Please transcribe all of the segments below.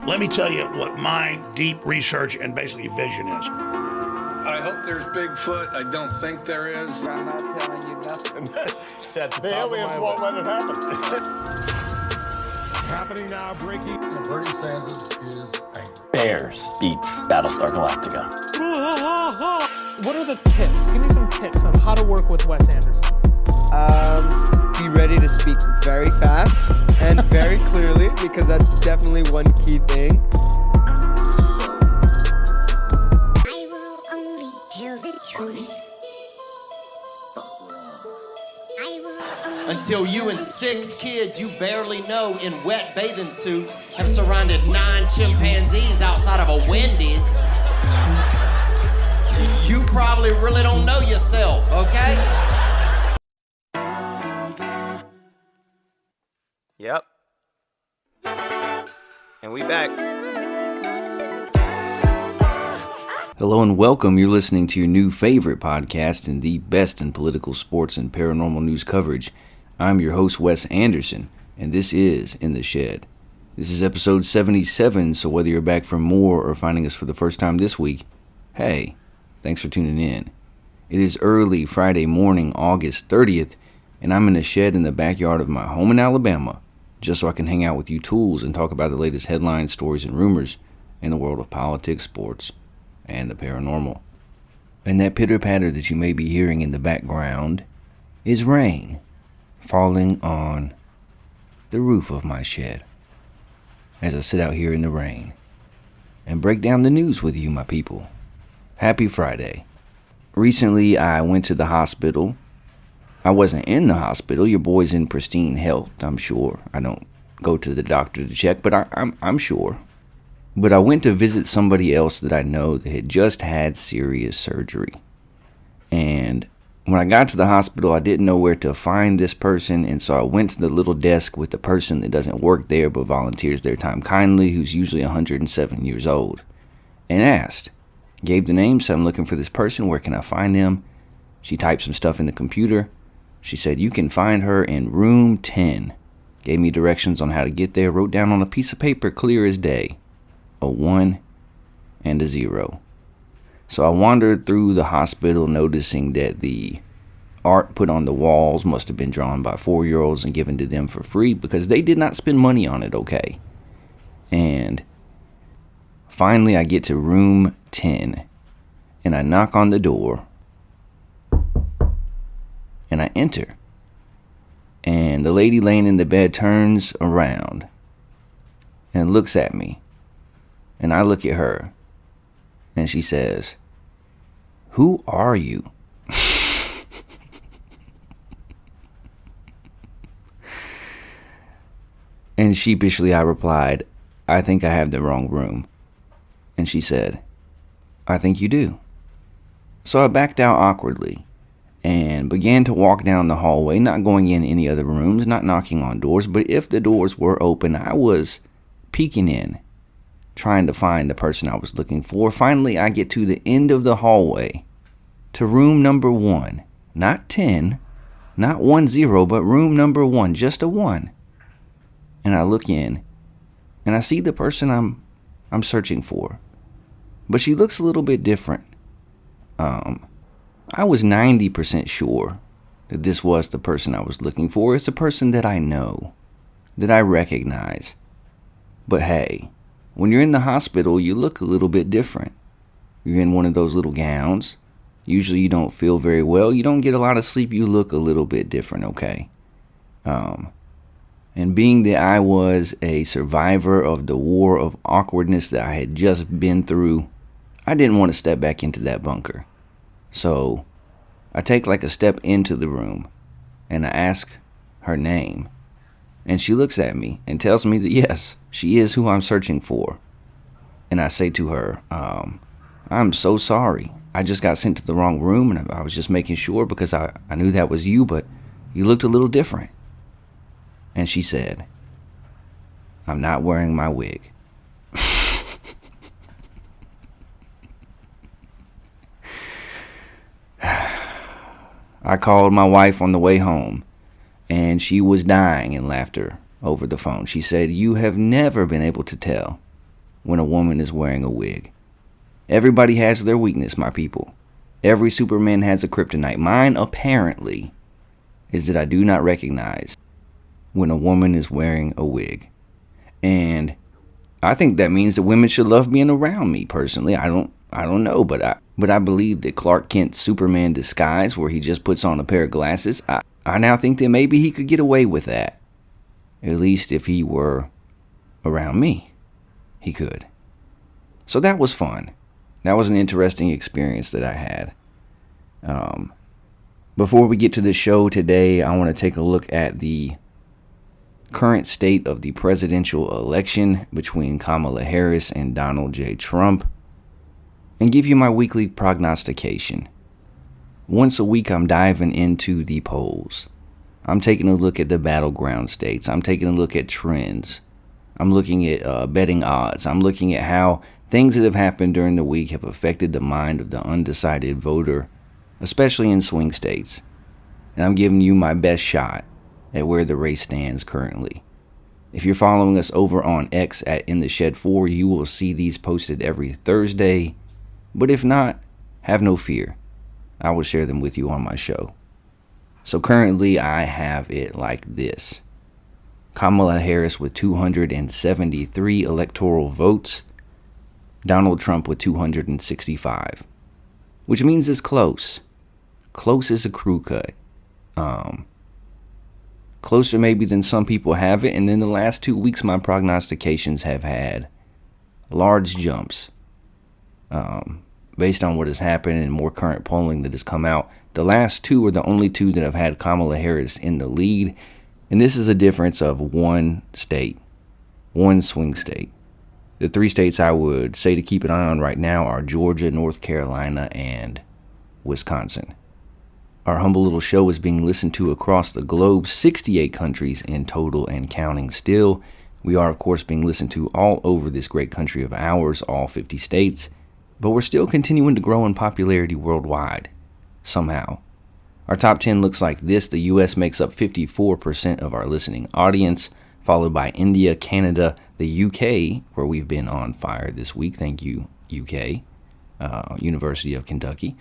Let me tell you what my deep research and basically vision is. I hope there's Bigfoot. I don't think there is. I'm not telling you nothing. The aliens won't let it happen. Happening now, breaking. Bernie Sanders is angry. Bears beats Battlestar Galactica. What are the tips? Give me some tips on how to work with Wes Anderson. Be ready to speak very fast and very clearly, because that's definitely one key thing. I will only tell the truth. Until you and 6 kids you barely know in wet bathing suits have surrounded 9 chimpanzees outside of a Wendy's. You probably really don't know yourself, okay? Yep. And we back. Hello and welcome. You're listening to your new favorite podcast and the best in political, sports, and paranormal news coverage. I'm your host, Wes Anderson, and this is In the Shed. This is episode 77, so whether you're back for more or finding us for the first time this week, hey, thanks for tuning in. It is early Friday morning, August 30th, and I'm in a shed in the backyard of my home in Alabama, just so I can hang out with you tools and talk about the latest headlines, stories, and rumors in the world of politics, sports, and the paranormal. And that pitter-patter that you may be hearing in the background is rain falling on the roof of my shed as I sit out here in the rain and break down the news with you, my people. Happy Friday. Recently, I went to the hospital. I wasn't in the hospital. Your boy's in pristine health, I'm sure. I don't go to the doctor to check, but I'm sure. But I went to visit somebody else that I know that had just had serious surgery. And when I got to the hospital, I didn't know where to find this person, and so I went to the little desk with the person that doesn't work there but volunteers their time kindly, who's usually 107 years old, and asked. Gave the name, said, I'm looking for this person. Where can I find them? She typed some stuff in the computer. She said, you can find her in room 10. Gave me directions on how to get there. Wrote down on a piece of paper, clear as day, a 1 and a 0. So I wandered through the hospital, noticing that the art put on the walls must have been drawn by 4-year-olds and given to them for free because they did not spend money on it, okay? And finally I get to room 10, and I knock on the door, and I enter. And the lady laying in the bed turns around and looks at me. And I look at her. And she says, "Who are you?" And sheepishly I replied, "I think I have the wrong room." And she said, "I think you do." So I backed out awkwardly and began to walk down the hallway, not going in any other rooms, not knocking on doors, but if the doors were open, I was peeking in, trying to find the person I was looking for. Finally, I get to the end of the hallway, to room number 1, not 10, not 10, but room number 1, just a 1. And I look in, and I see the person I'm searching for, but she looks a little bit different. I was 90% sure that this was the person I was looking for. It's a person that I know, that I recognize. But hey, when you're in the hospital, you look a little bit different. You're in one of those little gowns. Usually you don't feel very well. You don't get a lot of sleep. You look a little bit different, okay? And being that I was a survivor of the war of awkwardness that I had just been through, I didn't want to step back into that bunker. So I take like a step into the room and I ask her name. And she looks at me and tells me that yes, she is who I'm searching for. And I say to her, I'm so sorry. I just got sent to the wrong room, and I was just making sure because I knew that was you, but you looked a little different. And she said, I'm not wearing my wig. I called my wife on the way home, and she was dying in laughter over the phone. She said, you have never been able to tell when a woman is wearing a wig. Everybody has their weakness, my people. Every Superman has a kryptonite. Mine, apparently, is that I do not recognize when a woman is wearing a wig. And I think that means that women should love being around me, personally. I don't know, but I believe that Clark Kent's Superman disguise, where he just puts on a pair of glasses, I now think that maybe he could get away with that. At least if he were around me, he could. So that was fun. That was an interesting experience that I had. Before we get to the show today, I want to take a look at the current state of the presidential election between Kamala Harris and Donald J. Trump, and give you my weekly prognostication. Once a week, I'm diving into the polls. I'm taking a look at the battleground states. I'm taking a look at trends. I'm looking at betting odds. I'm looking at how things that have happened during the week have affected the mind of the undecided voter, especially in swing states. And I'm giving you my best shot at where the race stands currently. If you're following us over on X at In the Shed 4, you will see these posted every Thursday. But if not, have no fear. I will share them with you on my show. So currently I have it like this. Kamala Harris with 273 electoral votes. Donald Trump with 265. Which means it's close. Close as a crew cut. Closer maybe than some people have it. And then the last 2 weeks, my prognostications have had large jumps. Based on what has happened and more current polling that has come out, the last two are the only two that have had Kamala Harris in the lead. And this is a difference of one state, one swing state. The three states I would say to keep an eye on right now are Georgia, North Carolina, and Wisconsin. Our humble little show is being listened to across the globe, 68 countries in total and counting still. We are, of course, being listened to all over this great country of ours, all 50 states. But we're still continuing to grow in popularity worldwide, somehow. Our top 10 looks like this. The U.S. makes up 54% of our listening audience, followed by India, Canada, the U.K., where we've been on fire this week. Thank you, U.K., University of Kentucky.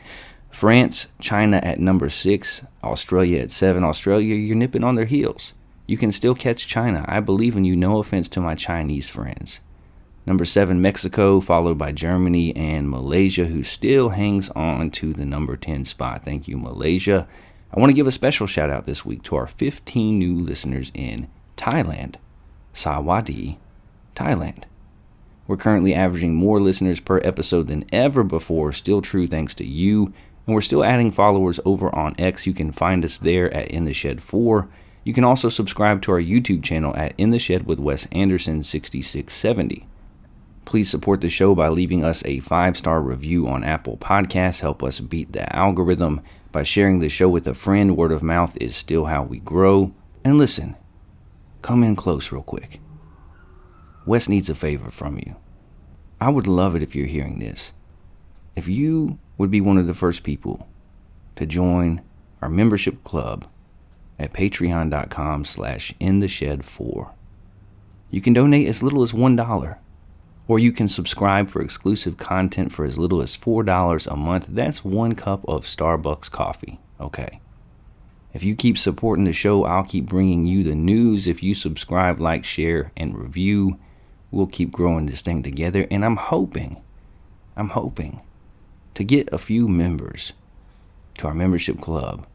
France, China at number 6, Australia at 7. Australia, you're nipping on their heels. You can still catch China. I believe in you. No offense to my Chinese friends. Number 7, Mexico, followed by Germany and Malaysia, who still hangs on to the number 10 spot. Thank you, Malaysia. I want to give a special shout out this week to our 15 new listeners in Thailand. Sawadee, Thailand. We're currently averaging more listeners per episode than ever before. Still true thanks to you. And we're still adding followers over on X. You can find us there at In the Shed 4. You can also subscribe to our YouTube channel at In the Shed with Wes Anderson 6670. Please support the show by leaving us a 5-star review on Apple Podcasts. Help us beat the algorithm by sharing the show with a friend. Word of mouth is still how we grow. And listen, come in close real quick. Wes needs a favor from you. I would love it if you're hearing this. If you would be one of the first people to join our membership club at patreon.com/intheshed4. You can donate as little as $1, or you can subscribe for exclusive content for as little as $4 a month. That's 1 cup of Starbucks coffee, okay? If you keep supporting the show, I'll keep bringing you the news. If you subscribe, like, share, and review, we'll keep growing this thing together. And I'm hoping to get a few members to our membership club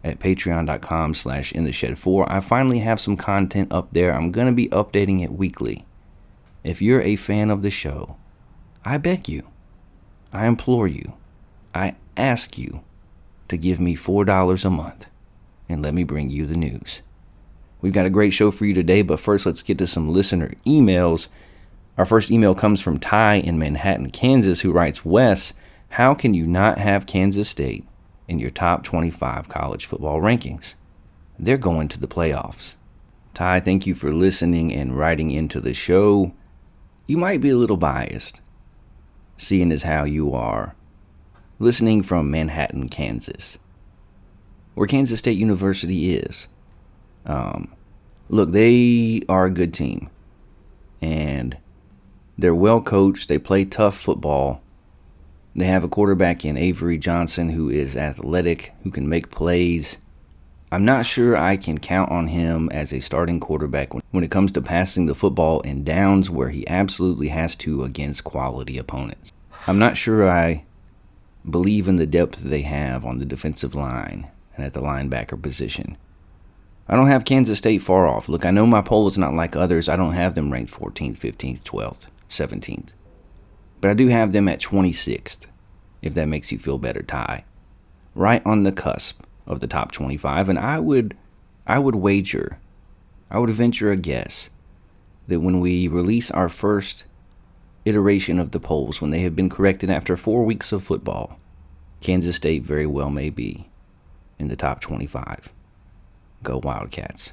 at patreon.com/intheshed4. I finally have some content up there. I'm going to be updating it weekly. If you're a fan of the show, I beg you, I implore you, I ask you to give me $4 a month and let me bring you the news. We've got a great show for you today, but first let's get to some listener emails. Our first email comes from Ty in Manhattan, Kansas, who writes, Wes, how can you not have Kansas State in your top 25 college football rankings? They're going to the playoffs. Ty, thank you for listening and writing into the show. You might be a little biased, seeing as how you are listening from Manhattan, Kansas, where Kansas State University is. Look, they are a good team, and They're well coached. They play tough football. They have a quarterback in Avery Johnson who is athletic, who can make plays. I'm not sure I can count on him as a starting quarterback when it comes to passing the football in downs where he absolutely has to against quality opponents. I'm not sure I believe in the depth they have on the defensive line and at the linebacker position. I don't have Kansas State far off. Look, I know my poll is not like others. I don't have them ranked 14th, 15th, 12th, 17th. But I do have them at 26th, if that makes you feel better, Ty. Right on the cusp of the top 25, and I would venture a guess that when we release our first iteration of the polls, when they have been corrected after 4 weeks of football, Kansas State very well may be in the top 25. Go Wildcats.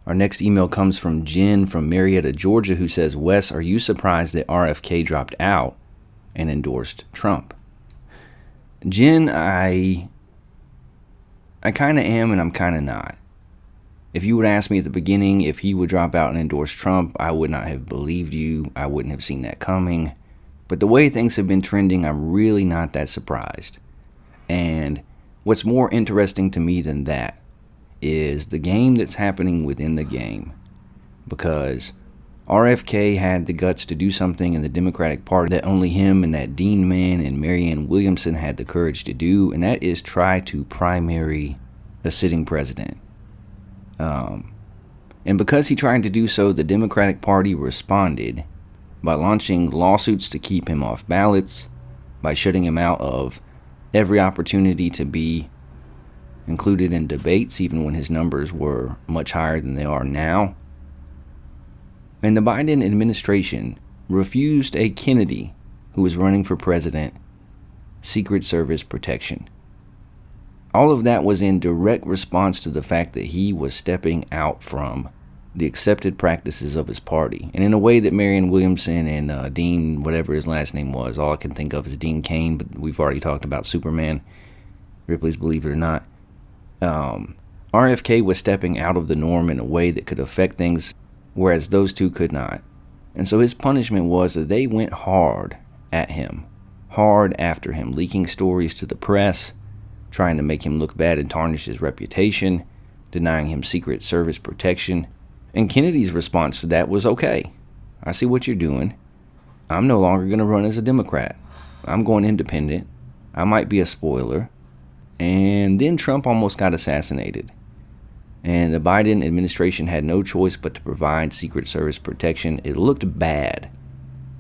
Our next email comes from Jen from Marietta, Georgia, who says, Wes, are you surprised that RFK dropped out and endorsed Trump? Jen, I kind of am and I'm kind of not. If you would ask me at the beginning if he would drop out and endorse Trump, I would not have believed you. I wouldn't have seen that coming. But the way things have been trending, I'm really not that surprised. And what's more interesting to me than that is the game that's happening within the game. Because RFK had the guts to do something in the Democratic Party that only him and that Dean man and Marianne Williamson had the courage to do, and that is try to primary a sitting president. And because he tried to do so, the Democratic Party responded by launching lawsuits to keep him off ballots, by shutting him out of every opportunity to be included in debates, even when his numbers were much higher than they are now. And the Biden administration refused a Kennedy, who was running for president, Secret Service protection. All of that was in direct response to the fact that he was stepping out from the accepted practices of his party. And in a way that Marianne Williamson and Dean, whatever his last name was, all I can think of is Dean Cain, but we've already talked about Superman, Ripley's Believe It or Not. RFK was stepping out of the norm in a way that could affect things, whereas those two could not. And so his punishment was that they went hard at him, hard after him, leaking stories to the press, trying to make him look bad and tarnish his reputation, denying him Secret Service protection. And Kennedy's response to that was, okay, I see what you're doing. I'm no longer going to run as a Democrat. I'm going independent. I might be a spoiler. And then Trump almost got assassinated. And the Biden administration had no choice but to provide Secret Service protection. It looked bad.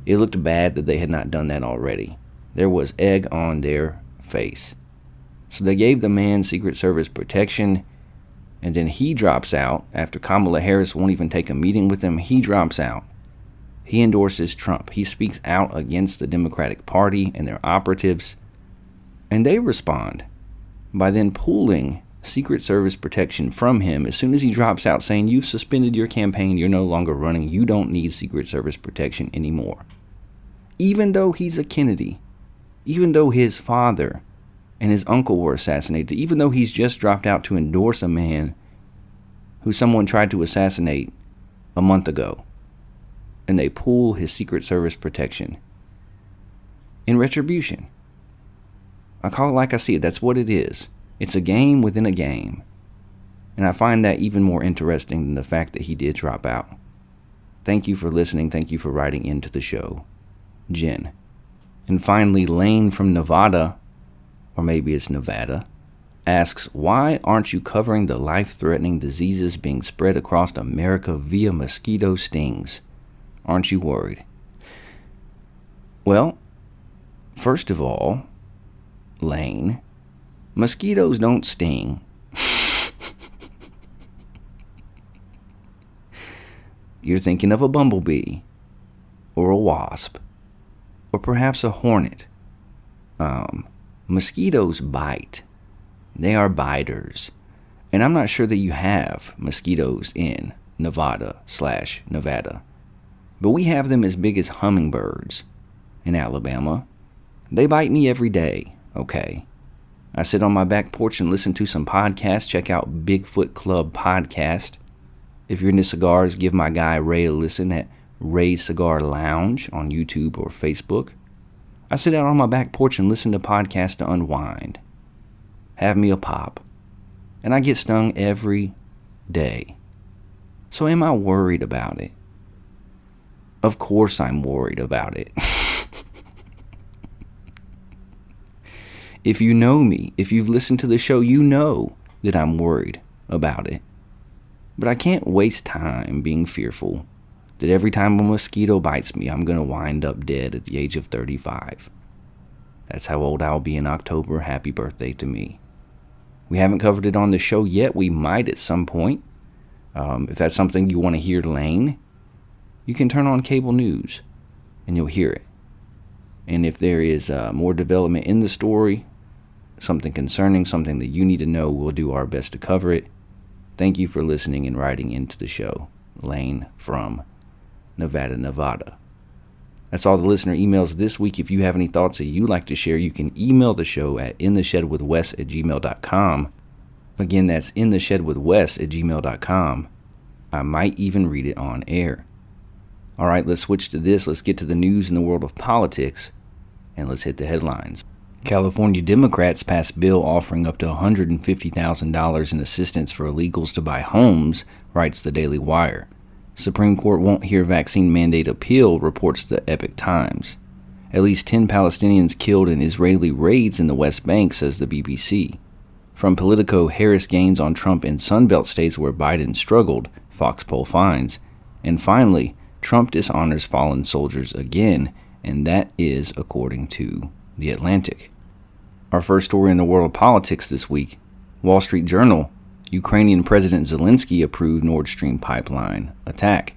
It looked bad that they had not done that already. There was egg on their face. So they gave the man Secret Service protection, and then he drops out. After Kamala Harris won't even take a meeting with him, he drops out. He endorses Trump. He speaks out against the Democratic Party and their operatives, and they respond by then pulling Secret Service protection from him as soon as he drops out, saying, you've suspended your campaign, you're no longer running, you don't need Secret Service protection anymore. Even though he's a Kennedy, even though his father and his uncle were assassinated, even though he's just dropped out to endorse a man who someone tried to assassinate a month ago, and they pull his Secret Service protection in retribution. I call it like I see it. That's what it is. It's a game within a game. And I find that even more interesting than the fact that he did drop out. Thank you for listening. Thank you for writing into the show, Jen. And finally, Lane from Nevada, or maybe it's Nevada, asks, why aren't you covering the life-threatening diseases being spread across America via mosquito stings? Aren't you worried? Well, first of all, Lane, mosquitoes don't sting. You're thinking of a bumblebee, or a wasp, or perhaps a hornet. Mosquitoes bite. They are biters. And I'm not sure that you have mosquitoes in Nevada/Nevada. But we have them as big as hummingbirds in Alabama. They bite me every day, okay? I sit on my back porch and listen to some podcasts. Check out Bigfoot Club podcast. If you're into cigars, give my guy Ray a listen at Ray's Cigar Lounge on YouTube or Facebook. I sit out on my back porch and listen to podcasts to unwind. Have me a pop. And I get stung every day. So am I worried about it? Of course I'm worried about it. If you know me, if you've listened to the show, you know that I'm worried about it. But I can't waste time being fearful that every time a mosquito bites me, I'm going to wind up dead at the age of 35. That's how old I'll be in October. Happy birthday to me. We haven't covered it on the show yet. We might at some point. If that's something you want to hear, Lane, you can turn on cable news and you'll hear it. And if there is more development in the story, something concerning, something that you need to know, we'll do our best to cover it. Thank you for listening and writing into the show. Lane from Nevada. That's all the listener emails this week. If you have any thoughts that you'd like to share, you can email the show at intheshedwithwes@gmail.com. Again, that's intheshedwithwes@gmail.com. I might even read it on air. All right, let's switch to this. Let's get to the news in the world of politics, and let's hit the headlines. California Democrats passed bill offering up to $150,000 in assistance for illegals to buy homes, writes the Daily Wire. Supreme Court won't hear vaccine mandate appeal, reports the Epoch Times. At least 10 Palestinians killed in Israeli raids in the West Bank, says the BBC. From Politico, Harris gains on Trump in Sunbelt states where Biden struggled, Fox poll finds. And finally, Trump dishonors fallen soldiers again, and that is according to The Atlantic. Our first story in the world of politics this week, Wall Street Journal, Ukrainian President Zelensky approved Nord Stream pipeline attack.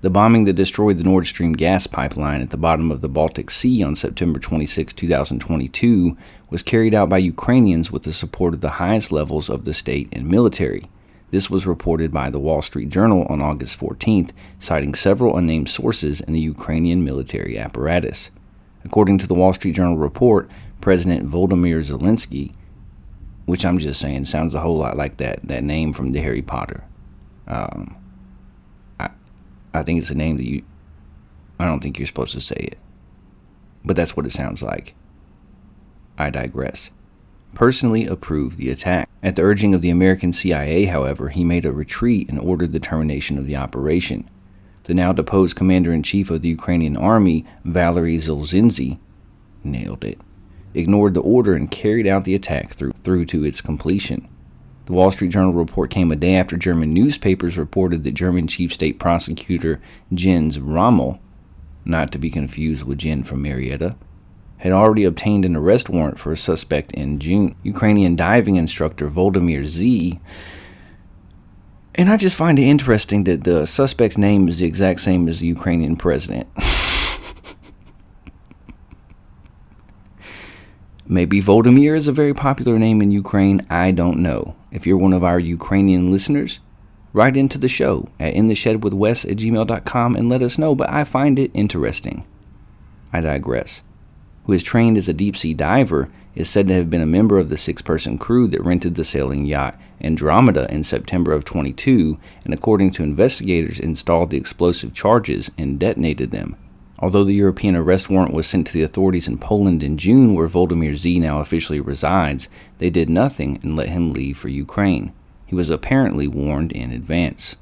The bombing that destroyed the Nord Stream gas pipeline at the bottom of the Baltic Sea on September 26, 2022 was carried out by Ukrainians with the support of the highest levels of the state and military. This was reported by the Wall Street Journal on August 14th, citing several unnamed sources in the Ukrainian military apparatus. According to the Wall Street Journal report, President Volodymyr Zelensky, which I'm just saying sounds a whole lot like that name from the Harry Potter. I think it's a name that I don't think you're supposed to say it. But that's what it sounds like. I digress. Personally approved the attack. At the urging of the American CIA, however, he made a retreat and ordered the termination of the operation. The now deposed commander-in-chief of the Ukrainian army, Valery Zelensky, nailed it, ignored the order and carried out the attack through to its completion. The Wall Street Journal report came a day after German newspapers reported that German Chief State Prosecutor Jens Rommel, not to be confused with Jen from Marietta, had already obtained an arrest warrant for a suspect in June. Ukrainian diving instructor Volodymyr Z. And I just find it interesting that the suspect's name is the exact same as the Ukrainian president. Maybe Volodymyr is a very popular name in Ukraine. I don't know. If you're one of our Ukrainian listeners, write into the show at intheshedwithwes@gmail.com and let us know, but I find it interesting. I digress. Who is trained as a deep-sea diver, is said to have been a member of the 6-person crew that rented the sailing yacht Andromeda in September of 22, and according to investigators, installed the explosive charges and detonated them. Although the European arrest warrant was sent to the authorities in Poland in June, where Volodymyr Z now officially resides, they did nothing and let him leave for Ukraine. He was apparently warned in advance.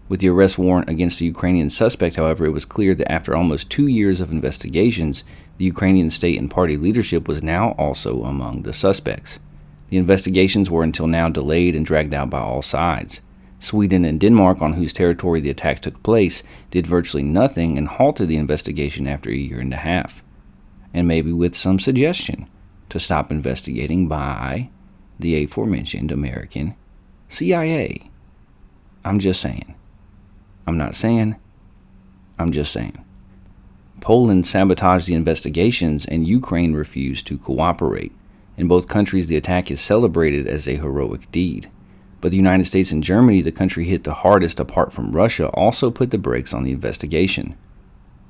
With the arrest warrant against the Ukrainian suspect, however, it was clear that after almost 2 years of investigations, the Ukrainian state and party leadership was now also among the suspects. The investigations were until now delayed and dragged out by all sides. Sweden and Denmark, on whose territory the attack took place, did virtually nothing and halted the investigation after a year and a half. And maybe with some suggestion to stop investigating by the aforementioned American CIA. I'm just saying. I'm not saying. I'm just saying. Poland sabotaged the investigations and Ukraine refused to cooperate. In both countries, the attack is celebrated as a heroic deed. But the United States and Germany, the country hit the hardest apart from Russia, also put the brakes on the investigation.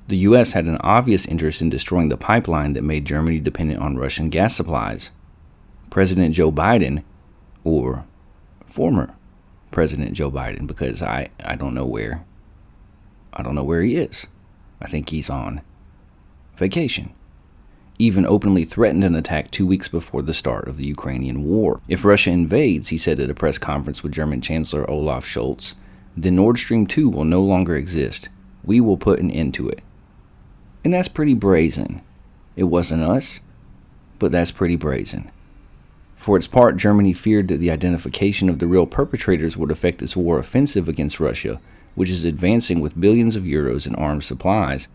The U.S. had an obvious interest in destroying the pipeline that made Germany dependent on Russian gas supplies. President Joe Biden, or former President Joe Biden, because I don't know where I don't know where he is. I think he's on vacation. Even openly threatened an attack 2 weeks before the start of the Ukrainian war. If Russia invades, he said at a press conference with German Chancellor Olaf Scholz, then Nord Stream 2 will no longer exist. We will put an end to it. And that's pretty brazen. It wasn't us, but that's pretty brazen. For its part, Germany feared that the identification of the real perpetrators would affect its war offensive against Russia, which is advancing with billions of euros in arms supplies,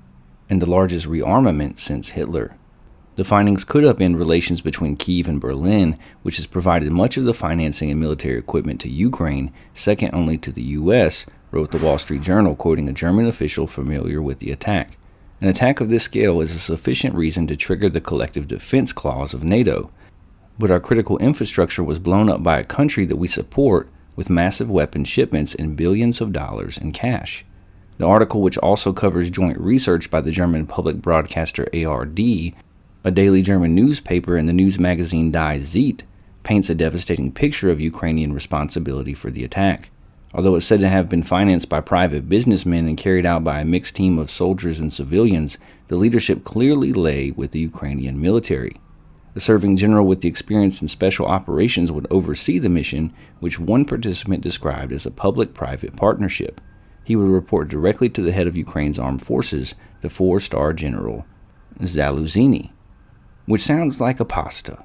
and the largest rearmament since Hitler. The findings could upend relations between Kyiv and Berlin, which has provided much of the financing and military equipment to Ukraine, second only to the U.S., wrote the Wall Street Journal, quoting a German official familiar with the attack. An attack of this scale is a sufficient reason to trigger the collective defense clause of NATO. But our critical infrastructure was blown up by a country that we support with massive weapon shipments and billions of dollars in cash. The article, which also covers joint research by the German public broadcaster ARD, a daily German newspaper, and the news magazine Die Zeit, paints a devastating picture of Ukrainian responsibility for the attack. Although it's said to have been financed by private businessmen and carried out by a mixed team of soldiers and civilians, the leadership clearly lay with the Ukrainian military. A serving general with the experience in special operations would oversee the mission, which one participant described as a public-private partnership. He would report directly to the head of Ukraine's armed forces, the 4-star General Zaluzhny, which sounds like a pasta.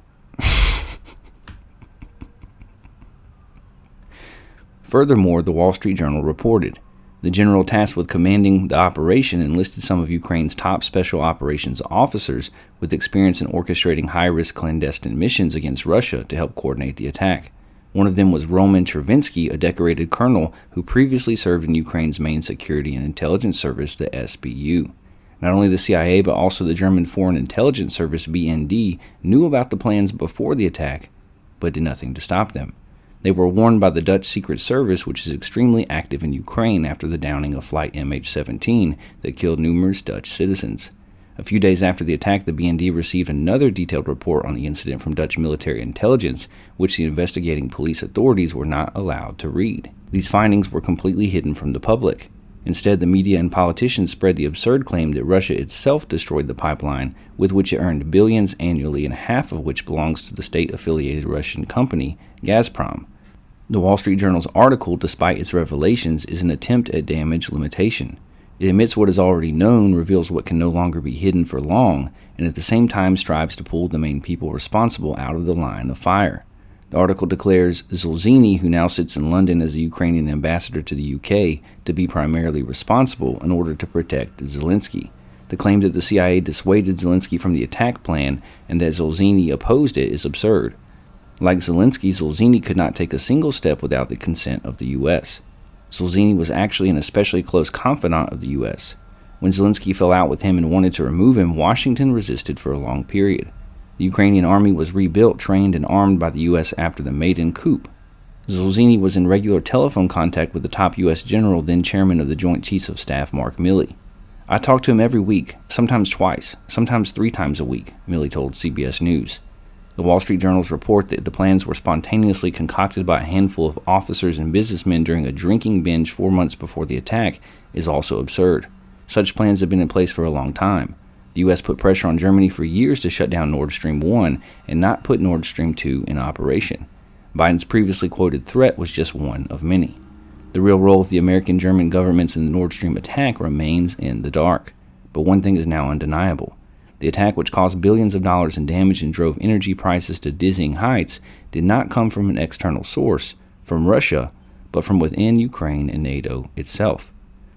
Furthermore, the Wall Street Journal reported, the general tasked with commanding the operation enlisted some of Ukraine's top special operations officers with experience in orchestrating high-risk clandestine missions against Russia to help coordinate the attack. One of them was Roman Chervinsky, a decorated colonel who previously served in Ukraine's main security and intelligence service, the SBU. Not only the CIA, but also the German Foreign Intelligence Service, BND, knew about the plans before the attack, but did nothing to stop them. They were warned by the Dutch Secret Service, which is extremely active in Ukraine after the downing of Flight MH17 that killed numerous Dutch citizens. A few days after the attack, the BND received another detailed report on the incident from Dutch military intelligence, which the investigating police authorities were not allowed to read. These findings were completely hidden from the public. Instead, the media and politicians spread the absurd claim that Russia itself destroyed the pipeline, with which it earned billions annually, and half of which belongs to the state-affiliated Russian company, Gazprom. The Wall Street Journal's article, despite its revelations, is an attempt at damage limitation. It admits what is already known, reveals what can no longer be hidden for long, and at the same time strives to pull the main people responsible out of the line of fire. The article declares Zaluzhny, who now sits in London as a Ukrainian ambassador to the UK, to be primarily responsible in order to protect Zelensky. The claim that the CIA dissuaded Zelensky from the attack plan and that Zaluzhny opposed it is absurd. Like Zelensky, Zaluzhny could not take a single step without the consent of the U.S. Zaluzhny was actually an especially close confidant of the U.S. When Zelensky fell out with him and wanted to remove him, Washington resisted for a long period. The Ukrainian army was rebuilt, trained, and armed by the U.S. after the Maidan coup. Zaluzhny was in regular telephone contact with the top U.S. general, then chairman of the Joint Chiefs of Staff, Mark Milley. I talked to him every week, sometimes twice, sometimes 3 times a week, Milley told CBS News. The Wall Street Journal's report that the plans were spontaneously concocted by a handful of officers and businessmen during a drinking binge 4 months before the attack is also absurd. Such plans have been in place for a long time. The U.S. put pressure on Germany for years to shut down Nord Stream 1 and not put Nord Stream 2 in operation. Biden's previously quoted threat was just one of many. The real role of the American-German governments in the Nord Stream attack remains in the dark. But one thing is now undeniable. The attack, which cost billions of dollars in damage and drove energy prices to dizzying heights, did not come from an external source, from Russia, but from within Ukraine and NATO itself.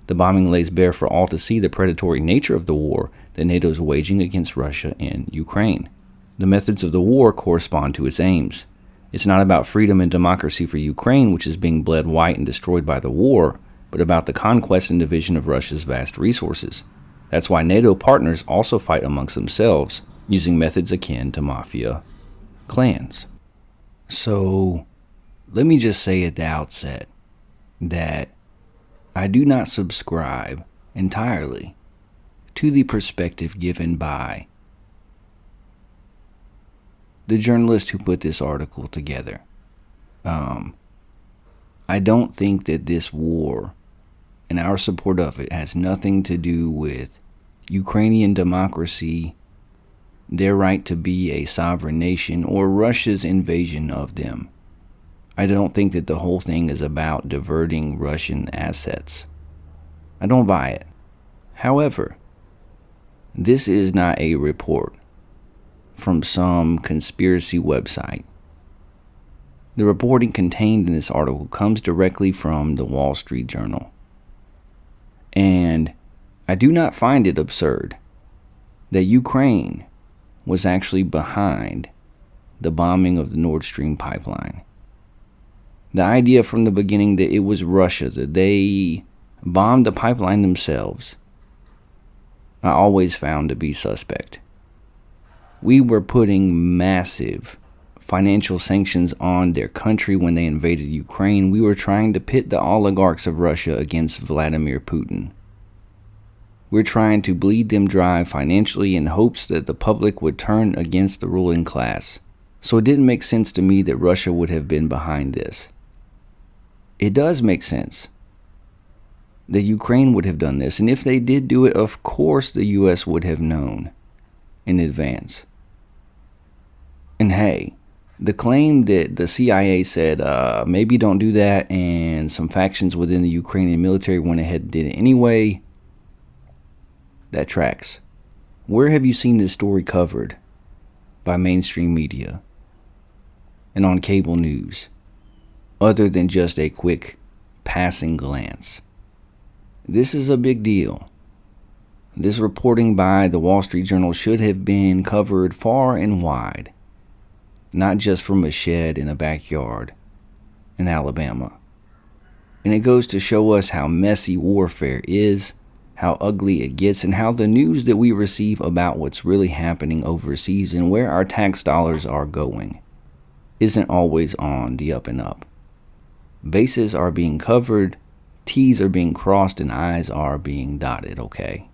The bombing lays bare for all to see the predatory nature of the war that NATO is waging against Russia and Ukraine. The methods of the war correspond to its aims. It's not about freedom and democracy for Ukraine, which is being bled white and destroyed by the war, but about the conquest and division of Russia's vast resources. That's why NATO partners also fight amongst themselves, using methods akin to mafia clans. So, let me just say at the outset that I do not subscribe entirely to the perspective given by the journalist who put this article together. I don't think that this war and our support of it has nothing to do with Ukrainian democracy, their right to be a sovereign nation, or Russia's invasion of them. I don't think that the whole thing is about diverting Russian assets. I don't buy it. However, this is not a report from some conspiracy website. The reporting contained in this article comes directly from the Wall Street Journal. And I do not find it absurd that Ukraine was actually behind the bombing of the Nord Stream pipeline. The idea from the beginning that it was Russia, that they bombed the pipeline themselves, I always found to be suspect. We were putting massive financial sanctions on their country when they invaded Ukraine. We were trying to pit the oligarchs of Russia against Vladimir Putin. We're trying to bleed them dry financially in hopes that the public would turn against the ruling class. So it didn't make sense to me that Russia would have been behind this. It does make sense that Ukraine would have done this, and if they did do it, of course the U.S. would have known in advance. And hey, the claim that the CIA said, maybe don't do that, and some factions within the Ukrainian military went ahead and did it anyway, that tracks. Where have you seen this story covered by mainstream media and on cable news, other than just a quick passing glance? This is a big deal. This reporting by the Wall Street Journal should have been covered far and wide, not just from a shed in a backyard in Alabama. And it goes to show us how messy warfare is, how ugly it gets, and how the news that we receive about what's really happening overseas and where our tax dollars are going isn't always on the up and up. Bases are being covered, T's are being crossed, and I's are being dotted, okay?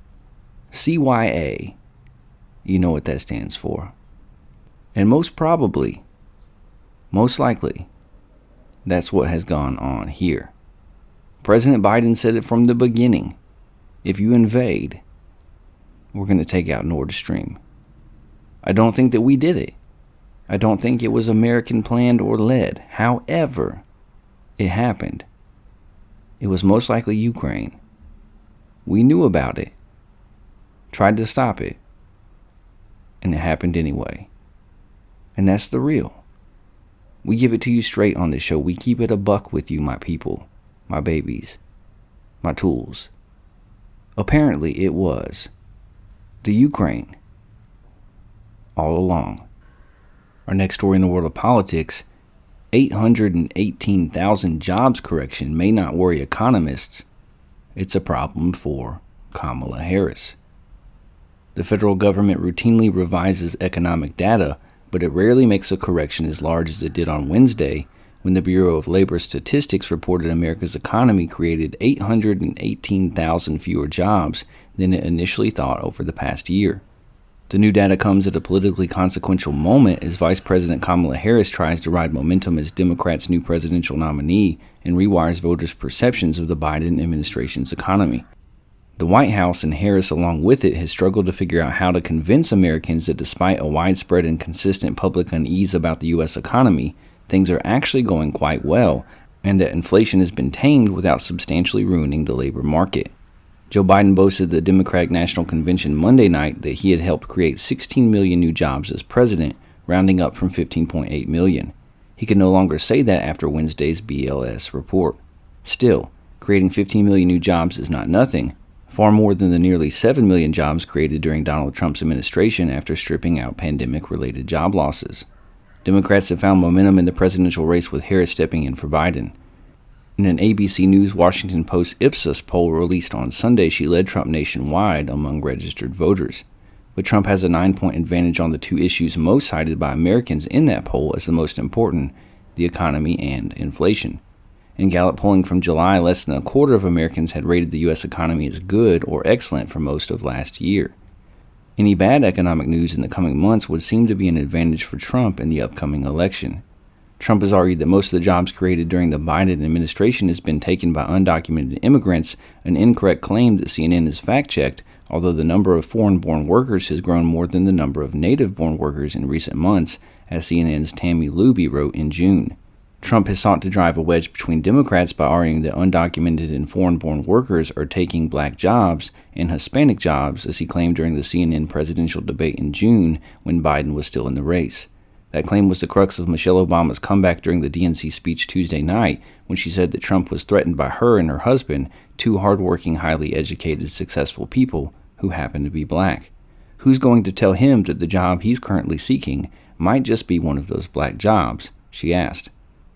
CYA, you know what that stands for. And most likely, that's what has gone on here. President Biden said it from the beginning. If you invade, we're going to take out Nord Stream. I don't think that we did it. I don't think it was American planned or led. However, it happened. It was most likely Ukraine. We knew about it, tried to stop it, and it happened anyway. And that's the real. We give it to you straight on this show. We keep it a buck with you, my people, my babies, my tools. Apparently it was the Ukraine all along. Our next story in the world of politics, 818,000 jobs correction may not worry economists. It's a problem for Kamala Harris. The federal government routinely revises economic data, but it rarely makes a correction as large as it did on Wednesday, when the Bureau of Labor Statistics reported America's economy created 818,000 fewer jobs than it initially thought over the past year. The new data comes at a politically consequential moment as Vice President Kamala Harris tries to ride momentum as Democrats' new presidential nominee and rewires voters' perceptions of the Biden administration's economy. The White House, and Harris along with it, has struggled to figure out how to convince Americans that despite a widespread and consistent public unease about the U.S. economy, things are actually going quite well, and that inflation has been tamed without substantially ruining the labor market. Joe Biden boasted at the Democratic National Convention Monday night that he had helped create 16 million new jobs as president, rounding up from 15.8 million. He could no longer say that after Wednesday's BLS report. Still, creating 15 million new jobs is not nothing, far more than the nearly 7 million jobs created during Donald Trump's administration after stripping out pandemic-related job losses. Democrats have found momentum in the presidential race with Harris stepping in for Biden. In an ABC News Washington Post Ipsos poll released on Sunday, she led Trump nationwide among registered voters. But Trump has a 9-point advantage on the two issues most cited by Americans in that poll as the most important, the economy and inflation. In Gallup polling from July, less than a quarter of Americans had rated the U.S. economy as good or excellent for most of last year. Any bad economic news in the coming months would seem to be an advantage for Trump in the upcoming election. Trump has argued that most of the jobs created during the Biden administration has been taken by undocumented immigrants, an incorrect claim that CNN has fact-checked, although the number of foreign-born workers has grown more than the number of native-born workers in recent months, as CNN's Tammy Luby wrote in June. Trump has sought to drive a wedge between Democrats by arguing that undocumented and foreign-born workers are taking black jobs and Hispanic jobs, as he claimed during the CNN presidential debate in June when Biden was still in the race. That claim was the crux of Michelle Obama's comeback during the DNC speech Tuesday night, when she said that Trump was threatened by her and her husband, two hardworking, highly educated, successful people who happen to be black. Who's going to tell him that the job he's currently seeking might just be one of those black jobs? She asked.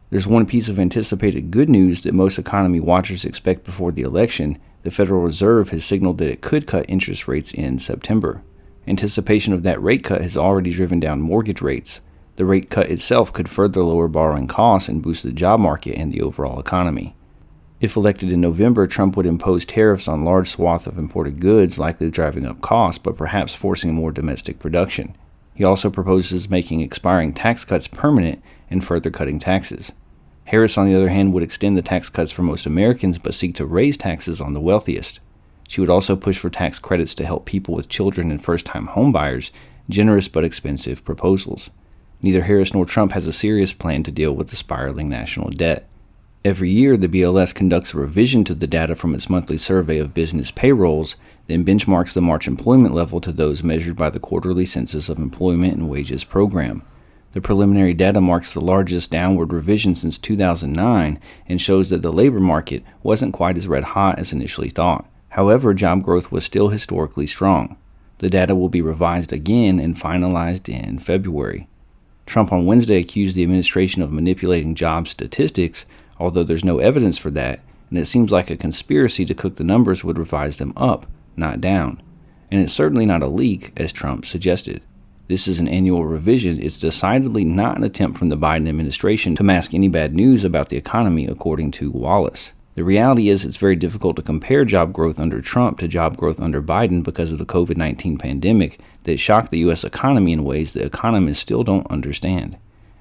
There's one piece of anticipated good news that most economy watchers expect before the election. The Federal Reserve has signaled that it could cut interest rates in September. Anticipation of that rate cut has already driven down mortgage rates. The rate cut itself could further lower borrowing costs and boost the job market and the overall economy. If elected in November, Trump would impose tariffs on large swath of imported goods, likely driving up costs, but perhaps forcing more domestic production. He also proposes making expiring tax cuts permanent and further cutting taxes. Harris, on the other hand, would extend the tax cuts for most Americans but seek to raise taxes on the wealthiest. She would also push for tax credits to help people with children and first-time homebuyers, generous but expensive proposals. Neither Harris nor Trump has a serious plan to deal with the spiraling national debt. Every year, the BLS conducts a revision to the data from its monthly survey of business payrolls, then benchmarks the March employment level to those measured by the quarterly Census of Employment and Wages program. The preliminary data marks the largest downward revision since 2009 and shows that the labor market wasn't quite as red hot as initially thought. However, job growth was still historically strong. The data will be revised again and finalized in February. Trump on Wednesday accused the administration of manipulating job statistics, although there's no evidence for that, and it seems like a conspiracy to cook the numbers would revise them up, not down. And it's certainly not a leak, as Trump suggested. This is an annual revision. It's decidedly not an attempt from the Biden administration to mask any bad news about the economy, according to Wallace. The reality is it's very difficult to compare job growth under Trump to job growth under Biden because of the COVID-19 pandemic that shocked the U.S. economy in ways that economists still don't understand.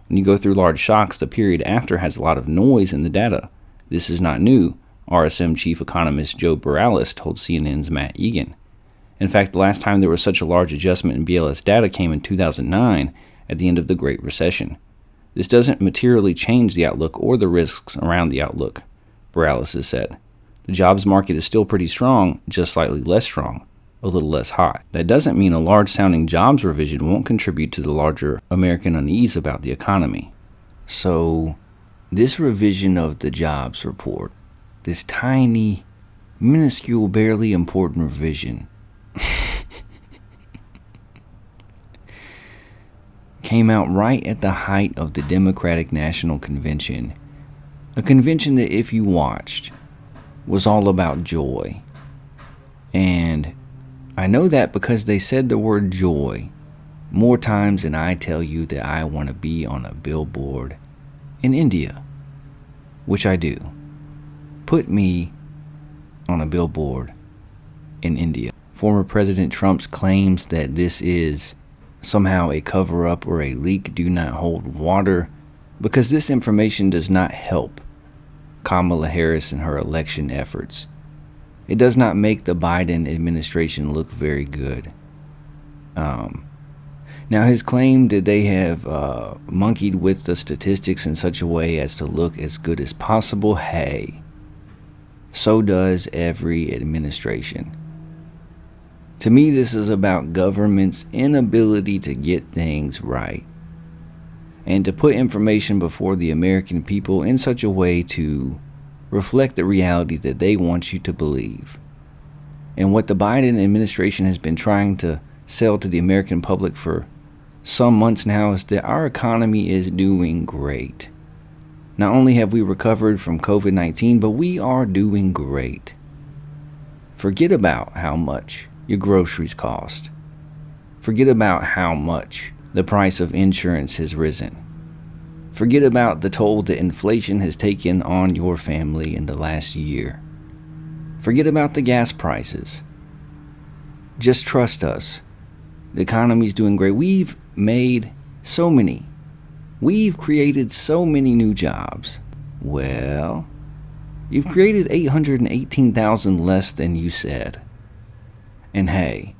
When you go through large shocks, the period after has a lot of noise in the data. This is not new, RSM chief economist Joe Borales told CNN's Matt Egan. In fact, the last time there was such a large adjustment in BLS data came in 2009 at the end of the Great Recession. This doesn't materially change the outlook or the risks around the outlook, Borales has said. The jobs market is still pretty strong, just slightly less strong, a little less hot. That doesn't mean a large-sounding jobs revision won't contribute to the larger American unease about the economy. So, this revision of the jobs report, this tiny, minuscule, barely important revision, came out right at the height of the Democratic National Convention. A convention that, if you watched, was all about joy. And I know that because they said the word joy more times than I tell you that I want to be on a billboard in India, which I do. Put me on a billboard in India. Former President Trump's claims that this is somehow a cover-up or a leak do not hold water, because this information does not help Kamala Harris in her election efforts. It does not make the Biden administration look very good. Now, his claim that they have monkeyed with the statistics in such a way as to look as good as possible, hey, so does every administration. To me, this is about government's inability to get things right and to put information before the American people in such a way to reflect the reality that they want you to believe. And what the Biden administration has been trying to sell to the American public for some months now is that our economy is doing great. Not only have we recovered from COVID-19, but we are doing great. Forget about how much your groceries cost. Forget about how much the price of insurance has risen. Forget about the toll that inflation has taken on your family in the last year. Forget about the gas prices. Just trust us. The economy's doing great. We've made so many We've created so many new jobs. Well, you've created 818,000 less than you said. And hey,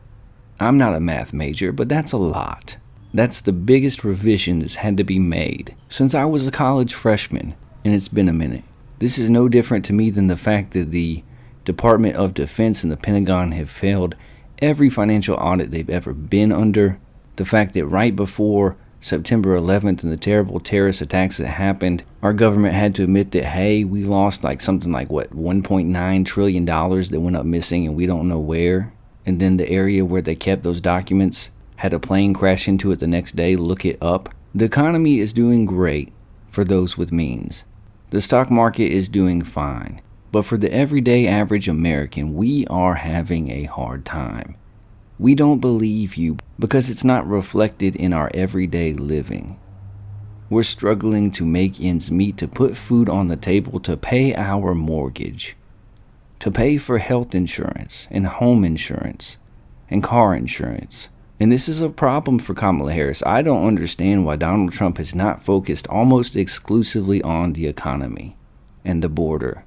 I'm not a math major, but that's a lot. That's the biggest revision that's had to be made since I was a college freshman, and it's been a minute. This is no different to me than the fact that the Department of Defense and the Pentagon have failed every financial audit they've ever been under. The fact that right before September 11th and the terrible terrorist attacks that happened, our government had to admit that, hey, we lost something like $1.9 trillion that went up missing and we don't know where. And then the area where they kept those documents had a plane crash into it the next day. Look it up. The economy is doing great for those with means. The stock market is doing fine. But for the everyday average American, we are having a hard time. We don't believe you because it's not reflected in our everyday living. We're struggling to make ends meet, to put food on the table, to pay our mortgage, to pay for health insurance and home insurance and car insurance. And this is a problem for Kamala Harris. I don't understand why Donald Trump has not focused almost exclusively on the economy and the border.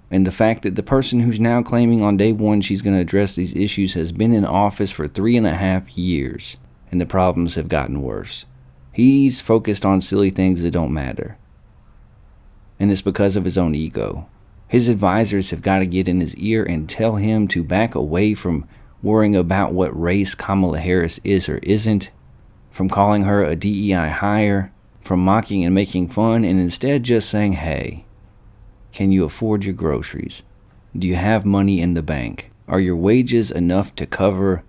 And the fact that the person who's now claiming on day one she's going to address these issues has been in office for 3.5 years, and the problems have gotten worse. He's focused on silly things that don't matter. And it's because of his own ego. His advisors have got to get in his ear and tell him to back away from worrying about what race Kamala Harris is or isn't, from calling her a DEI hire, from mocking and making fun, and instead just saying, hey, can you afford your groceries? Do you have money in the bank? Are your wages enough to cover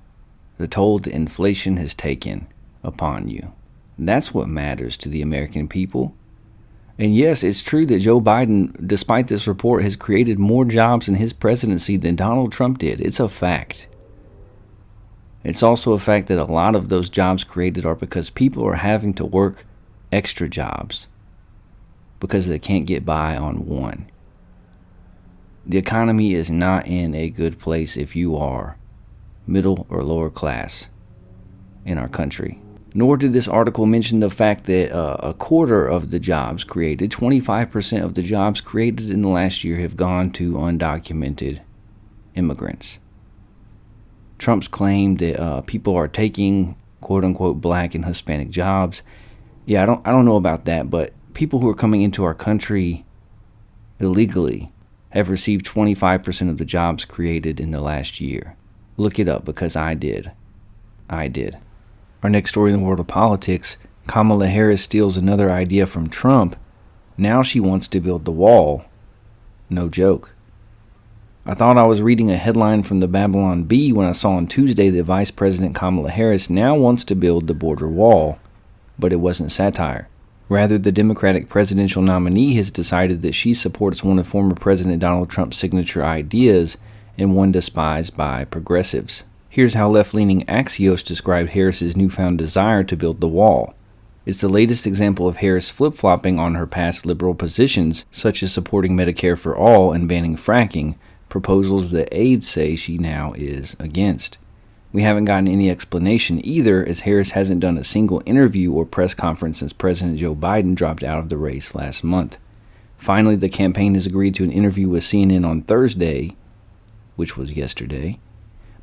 the toll that inflation has taken upon you? That's what matters to the American people. And yes, it's true that Joe Biden, despite this report, has created more jobs in his presidency than Donald Trump did. It's a fact. It's also a fact that a lot of those jobs created are because people are having to work extra jobs because they can't get by on one. The economy is not in a good place if you are middle or lower class in our country. Nor did this article mention the fact that a quarter of the jobs created, 25% of the jobs created in the last year, have gone to undocumented immigrants. Trump's claim that people are taking quote-unquote black and Hispanic jobs. Yeah, I don't know about that, but people who are coming into our country illegally have received 25% of the jobs created in the last year. Look it up because I did. Our next story in the world of politics, Kamala Harris steals another idea from Trump. Now she wants to build the wall. No joke. I thought I was reading a headline from the Babylon Bee when I saw on Tuesday that Vice President Kamala Harris now wants to build the border wall, but it wasn't satire. Rather, the Democratic presidential nominee has decided that she supports one of former President Donald Trump's signature ideas and one despised by progressives. Here's how left-leaning Axios described Harris's newfound desire to build the wall. It's the latest example of Harris flip-flopping on her past liberal positions, such as supporting Medicare for all and banning fracking, proposals that aides say she now is against. We haven't gotten any explanation either, as Harris hasn't done a single interview or press conference since President Joe Biden dropped out of the race last month. Finally, the campaign has agreed to an interview with CNN on Thursday, which was yesterday.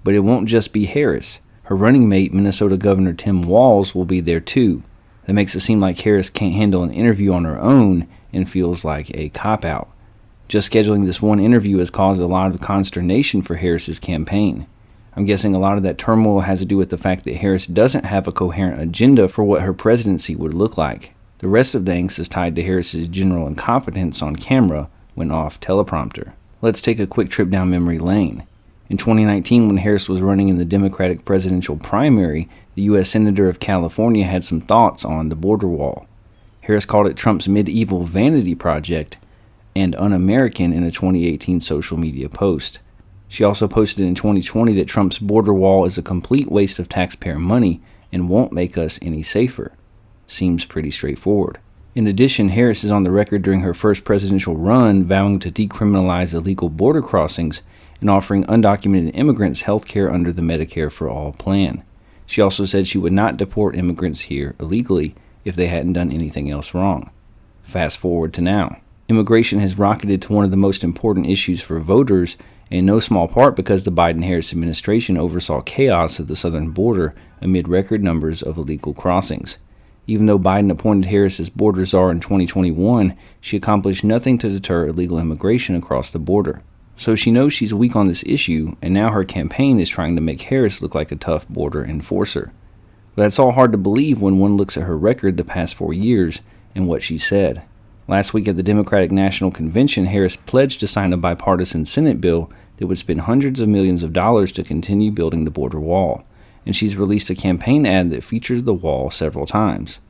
But it won't just be Harris. Her running mate, Minnesota Governor Tim Walz, will be there too. That makes it seem like Harris can't handle an interview on her own and feels like a cop-out. Just scheduling this one interview has caused a lot of consternation for Harris's campaign. I'm guessing a lot of that turmoil has to do with the fact that Harris doesn't have a coherent agenda for what her presidency would look like. The rest of the angst is tied to Harris's general incompetence on camera when off teleprompter. Let's take a quick trip down memory lane. In 2019, when Harris was running in the Democratic presidential primary, the U.S. Senator of California had some thoughts on the border wall. Harris called it Trump's medieval vanity project and un-American in a 2018 social media post. She also posted in 2020 that Trump's border wall is a complete waste of taxpayer money and won't make us any safer. Seems pretty straightforward. In addition, Harris is on the record during her first presidential run vowing to decriminalize illegal border crossings and offering undocumented immigrants health care under the Medicare for All plan. She also said she would not deport immigrants here illegally if they hadn't done anything else wrong. Fast forward to now. Immigration has rocketed to one of the most important issues for voters, in no small part because the Biden-Harris administration oversaw chaos at the southern border amid record numbers of illegal crossings. Even though Biden appointed Harris as border czar in 2021, she accomplished nothing to deter illegal immigration across the border. So she knows she's weak on this issue, and now her campaign is trying to make Harris look like a tough border enforcer. But that's all hard to believe when one looks at her record the past 4 years and what she said. Last week at the Democratic National Convention, Harris pledged to sign a bipartisan Senate bill that would spend hundreds of millions of dollars to continue building the border wall, and she's released a campaign ad that features the wall several times.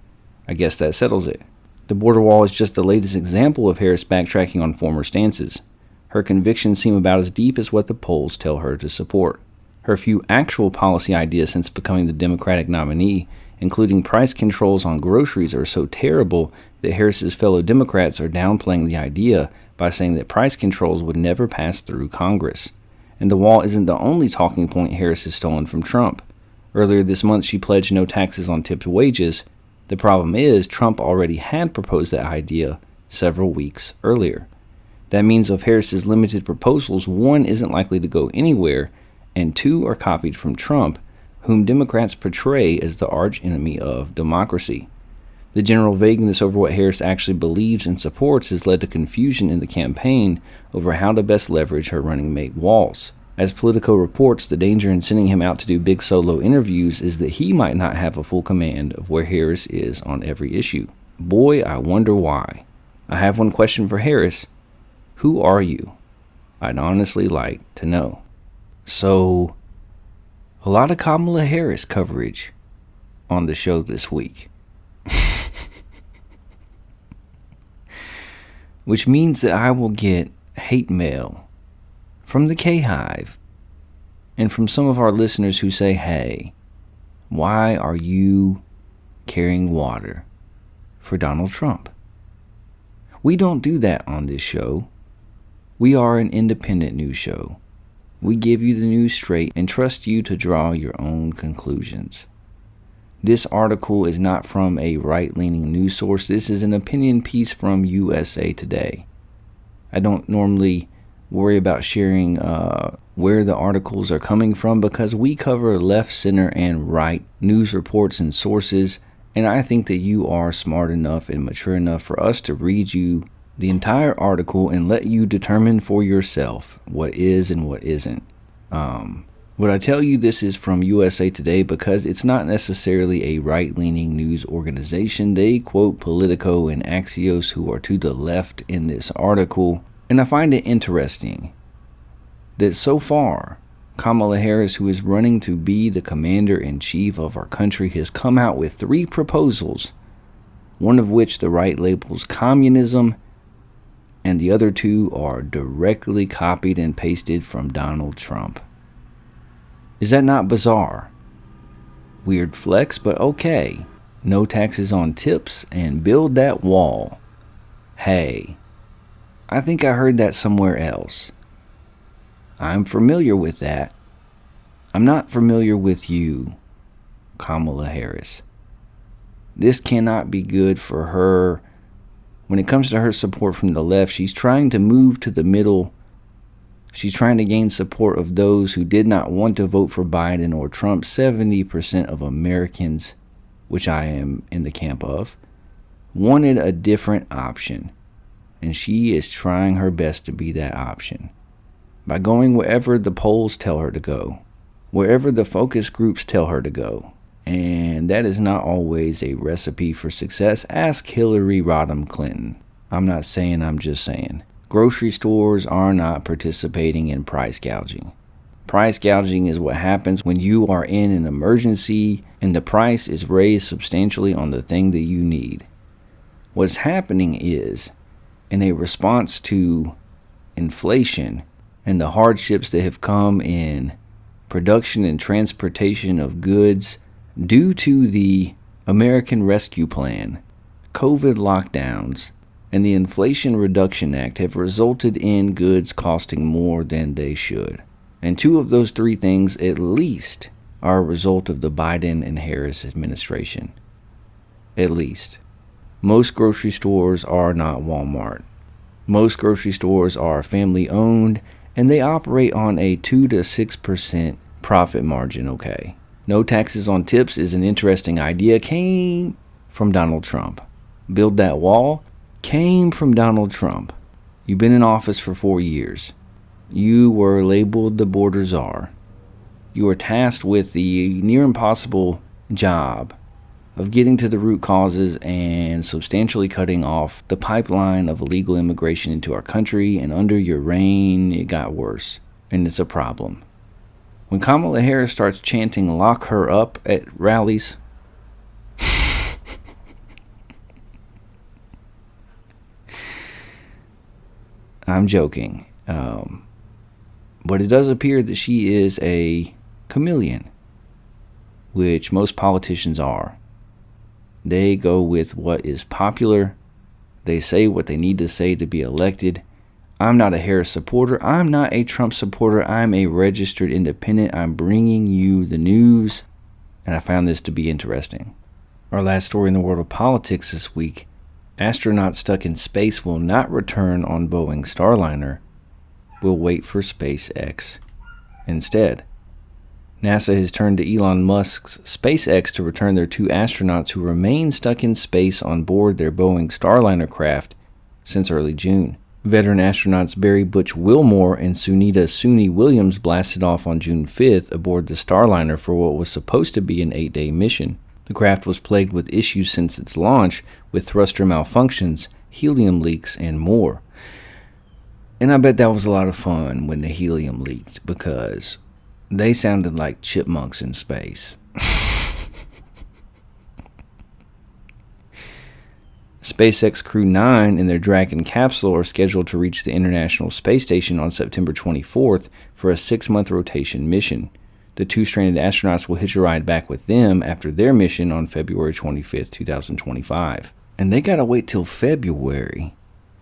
I guess that settles it. The border wall is just the latest example of Harris backtracking on former stances. Her convictions seem about as deep as what the polls tell her to support. Her few actual policy ideas since becoming the Democratic nominee, including price controls on groceries, are so terrible that Harris's fellow Democrats are downplaying the idea by saying that price controls would never pass through Congress. And the wall isn't the only talking point Harris has stolen from Trump. Earlier this month, she pledged no taxes on tipped wages. The problem is, Trump already had proposed that idea several weeks earlier. That means of Harris's limited proposals, one isn't likely to go anywhere, and two are copied from Trump, whom Democrats portray as the archenemy of democracy. The general vagueness over what Harris actually believes and supports has led to confusion in the campaign over how to best leverage her running mate Walz. As Politico reports, the danger in sending him out to do big solo interviews is that he might not have a full command of where Harris is on every issue. Boy, I wonder why. I have one question for Harris. Who are you? I'd honestly like to know. So, a lot of Kamala Harris coverage on the show this week. Which means that I will get hate mail from the K-Hive and from some of our listeners who say, hey, why are you carrying water for Donald Trump? We don't do that on this show. We are an independent news show. We give you the news straight and trust you to draw your own conclusions. This article is not from a right-leaning news source. This is an opinion piece from USA Today. I don't normally worry about sharing where the articles are coming from because we cover left, center, and right news reports and sources, and I think that you are smart enough and mature enough for us to read you the entire article and let you determine for yourself what is and what isn't. Would I tell you this is from USA Today because it's not necessarily a right-leaning news organization. They quote Politico and Axios, who are to the left in this article. And I find it interesting that so far, Kamala Harris, who is running to be the commander-in-chief of our country, has come out with 3 proposals, one of which the right labels communism, and the other 2 are directly copied and pasted from Donald Trump. Is that not bizarre? Weird flex, but okay. No taxes on tips and build that wall. Hey, I think I heard that somewhere else. I'm familiar with that. I'm not familiar with you, Kamala Harris. This cannot be good for her. When it comes to her support from the left, she's trying to move to the middle. She's trying to gain support of those who did not want to vote for Biden or Trump. 70% of Americans, which I am in the camp of, wanted a different option. And she is trying her best to be that option by going wherever the polls tell her to go, wherever the focus groups tell her to go. And that is not always a recipe for success. Ask Hillary Rodham Clinton. I'm not saying, I'm just saying. Grocery stores are not participating in price gouging. Price gouging is what happens when you are in an emergency and the price is raised substantially on the thing that you need. What's happening is, in a response to inflation and the hardships that have come in production and transportation of goods due to the American Rescue Plan, COVID lockdowns, and the Inflation Reduction Act have resulted in goods costing more than they should. And 2 of those 3 things at least are a result of the Biden and Harris administration. at least. Most grocery stores are not Walmart. Most grocery stores are family owned, and they operate on a 2 to 6% profit margin, okay? No taxes on tips is an interesting idea. Came from Donald Trump. Build that wall came from Donald Trump. You've been in office for 4 years. You were labeled the border czar. You were tasked with the near impossible job of getting to the root causes and substantially cutting off the pipeline of illegal immigration into our country, and under your reign, it got worse, and it's a problem. When Kamala Harris starts chanting "lock her up" at rallies, I'm joking, but it does appear that she is a chameleon, which most politicians are. They go with what is popular. They say what they need to say to be elected. I'm not a Harris supporter. I'm not a Trump supporter. I'm a registered independent. I'm bringing you the news, and I found this to be interesting. Our last story in the world of politics this week: astronauts stuck in space will not return on Boeing Starliner. Will wait for SpaceX instead. NASA has turned to Elon Musk's SpaceX to return their 2 astronauts who remain stuck in space on board their Boeing Starliner craft since early June. Veteran astronauts Barry Butch Wilmore and Sunita Suni Williams blasted off on June 5th aboard the Starliner for what was supposed to be an 8-day mission. The craft was plagued with issues since its launch, with thruster malfunctions, helium leaks, and more. And I bet that was a lot of fun when the helium leaked, because they sounded like chipmunks in space. SpaceX Crew 9 and their Dragon capsule are scheduled to reach the International Space Station on September 24th for a 6-month rotation mission. The 2 stranded astronauts will hitch a ride back with them after their mission on February 25th, 2025. And they gotta wait till February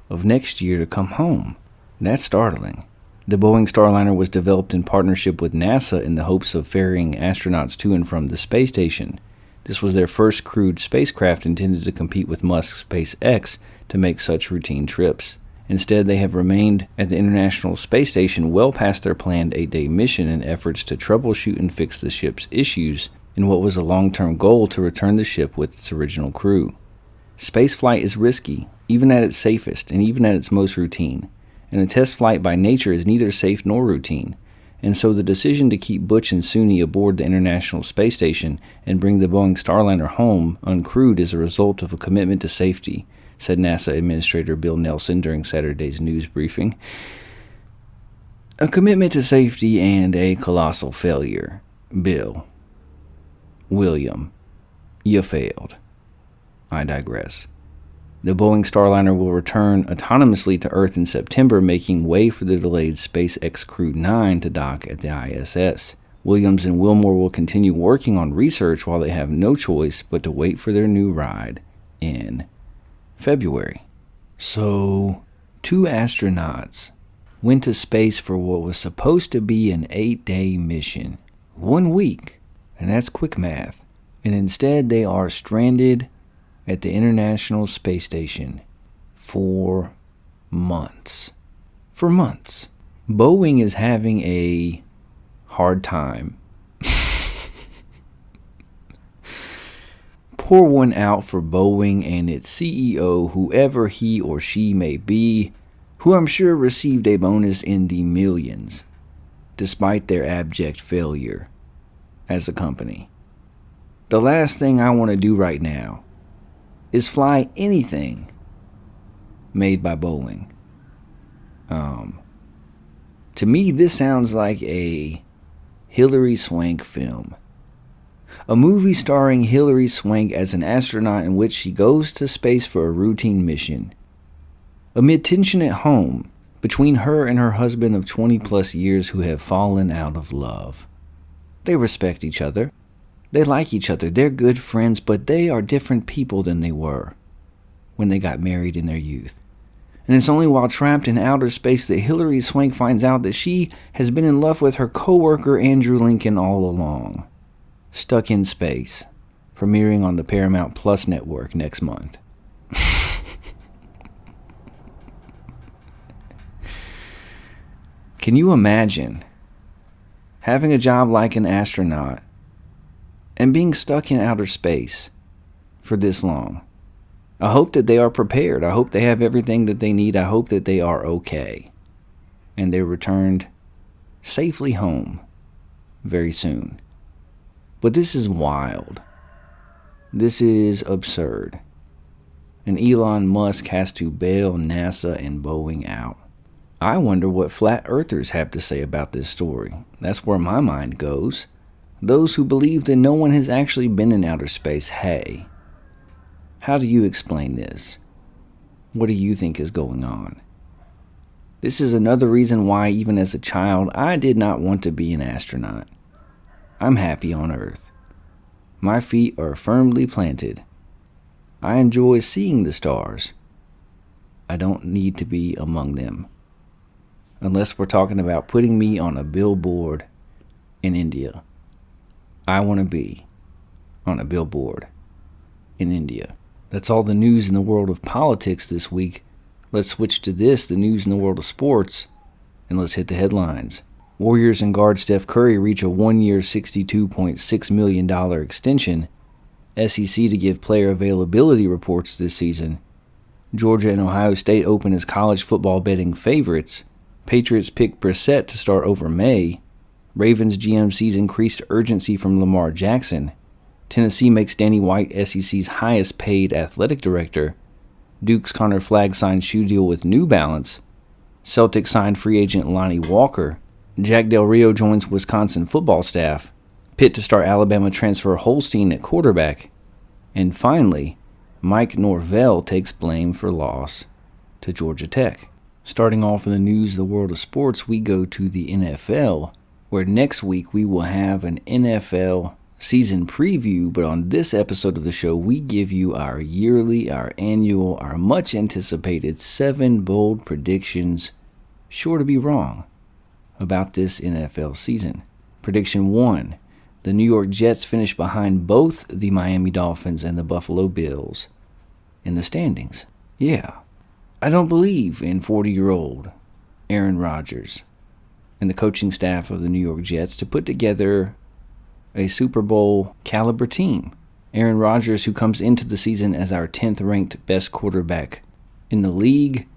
of next year to come home. That's startling. The Boeing Starliner was developed in partnership with NASA in the hopes of ferrying astronauts to and from the space station. This was their first crewed spacecraft intended to compete with Musk's SpaceX to make such routine trips. Instead, they have remained at the International Space Station well past their planned 8-day mission in efforts to troubleshoot and fix the ship's issues in what was a long-term goal to return the ship with its original crew. Spaceflight is risky, even at its safest and even at its most routine. And a test flight by nature is neither safe nor routine, and so the decision to keep Butch and Suni aboard the International Space Station and bring the Boeing Starliner home uncrewed is a result of a commitment to safety, said NASA Administrator Bill Nelson during Saturday's news briefing. A commitment to safety and a colossal failure. Bill. William. You failed. I digress. The Boeing Starliner will return autonomously to Earth in September, making way for the delayed SpaceX Crew 9 to dock at the ISS. Williams and Wilmore will continue working on research while they have no choice but to wait for their new ride in February. So, 2 astronauts went to space for what was supposed to be an 8-day mission. 1 week, and that's quick math. And instead they are stranded at the International Space Station for months. For months. Boeing is having a hard time. Pour one out for Boeing and its CEO, whoever he or she may be, who I'm sure received a bonus in the millions, despite their abject failure as a company. The last thing I want to do right now is fly anything made by Boeing. To me, this sounds like a Hilary Swank film. A movie starring Hilary Swank as an astronaut in which she goes to space for a routine mission. Amid tension at home between her and her husband of 20 plus years who have fallen out of love. They respect each other. They like each other, they're good friends, but they are different people than they were when they got married in their youth. And it's only while trapped in outer space that Hilary Swank finds out that she has been in love with her co-worker Andrew Lincoln all along. Stuck in space premiering on the Paramount Plus network next month. Can you imagine having a job like an astronaut and being stuck in outer space for this long? I hope that they are prepared. I hope they have everything that they need. I hope that they are okay. And they're returned safely home very soon. But this is wild. This is absurd. And Elon Musk has to bail NASA and Boeing out. I wonder what flat earthers have to say about this story. That's where my mind goes. Those who believe that no one has actually been in outer space, hey, how do you explain this? What do you think is going on? This is another reason why, even as a child, I did not want to be an astronaut. I'm happy on Earth. My feet are firmly planted. I enjoy seeing the stars. I don't need to be among them. Unless we're talking about putting me on a billboard in India. I want to be on a billboard in India. That's all the news in the world of politics this week. Let's switch to this, the news in the world of sports, and let's hit the headlines. Warriors and guard Steph Curry reach a one-year $62.6 million extension. SEC to give player availability reports this season. Georgia and Ohio State open as college football betting favorites. Patriots pick Brissett to start over May. Ravens GM sees increased urgency from Lamar Jackson. Tennessee makes Danny White SEC's highest paid athletic director. Duke's Connor Flagg signed shoe deal with New Balance. Celtics signed free agent Lonnie Walker. Jack Del Rio joins Wisconsin football staff. Pitt to start Alabama transfer Holstein at quarterback. And finally, Mike Norvell takes blame for loss to Georgia Tech. Starting off in the news of the world of sports, we go to the NFL, where next week we will have an NFL season preview, but on this episode of the show, we give you our yearly, our annual, our much anticipated 7 bold predictions, sure to be wrong, about this NFL season. Prediction 1, the New York Jets finish behind both the Miami Dolphins and the Buffalo Bills in the standings. Yeah. I don't believe in 40-year-old Aaron Rodgers and the coaching staff of the New York Jets to put together a Super Bowl caliber team. Aaron Rodgers, who comes into the season as our 10th ranked best quarterback in the league,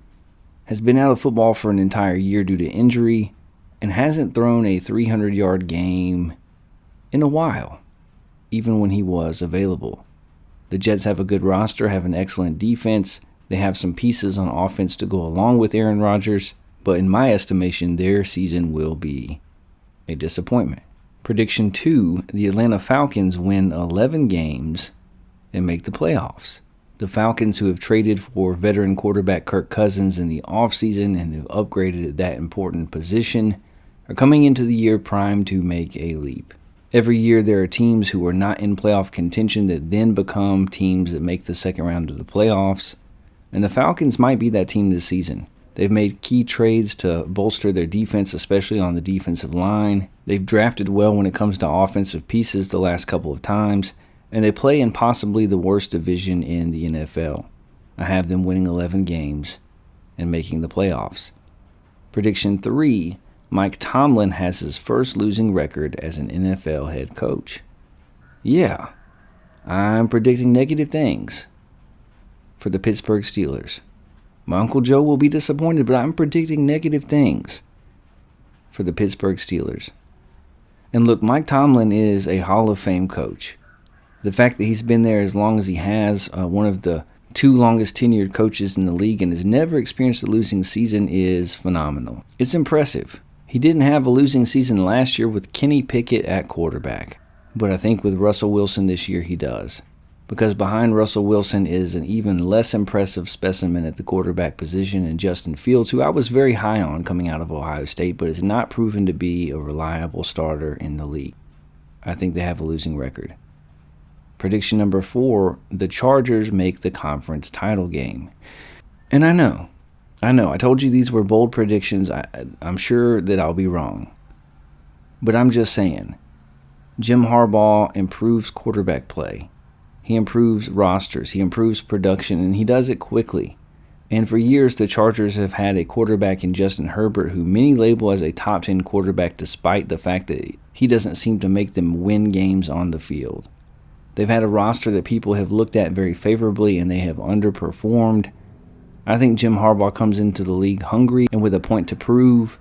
has been out of football for an entire year due to injury and hasn't thrown a 300-yard game in a while, even when he was available. The Jets have a good roster, have an excellent defense. They have some pieces on offense to go along with Aaron Rodgers, but in my estimation, their season will be a disappointment. Prediction 2, the Atlanta Falcons win 11 games and make the playoffs. The Falcons, who have traded for veteran quarterback Kirk Cousins in the offseason and have upgraded that important position, are coming into the year primed to make a leap. Every year there are teams who are not in playoff contention that then become teams that make the second round of the playoffs. And the Falcons might be that team this season. They've made key trades to bolster their defense, especially on the defensive line. They've drafted well when it comes to offensive pieces the last couple of times. And they play in possibly the worst division in the NFL. I have them winning 11 games and making the playoffs. Prediction 3, Mike Tomlin has his first losing record as an NFL head coach. Yeah, I'm predicting negative things for the Pittsburgh Steelers. My Uncle Joe will be disappointed, but I'm predicting negative things for the Pittsburgh Steelers. And look, Mike Tomlin is a Hall of Fame coach. The fact that he's been there as long as he has, one of the 2 longest tenured coaches in the league, and has never experienced a losing season is phenomenal. It's impressive. He didn't have a losing season last year with Kenny Pickett at quarterback, but I think with Russell Wilson this year he does. Because behind Russell Wilson is an even less impressive specimen at the quarterback position in Justin Fields, who I was very high on coming out of Ohio State, but has not proven to be a reliable starter in the league. I think they have a losing record. Prediction number 4, the Chargers make the conference title game. And I know. I told you these were bold predictions. I'm sure that I'll be wrong. But I'm just saying, Jim Harbaugh improves quarterback play. He improves rosters, he improves production, and he does it quickly. And for years, the Chargers have had a quarterback in Justin Herbert who many label as a top 10 quarterback despite the fact that he doesn't seem to make them win games on the field. They've had a roster that people have looked at very favorably and they have underperformed. I think Jim Harbaugh comes into the league hungry and with a point to prove.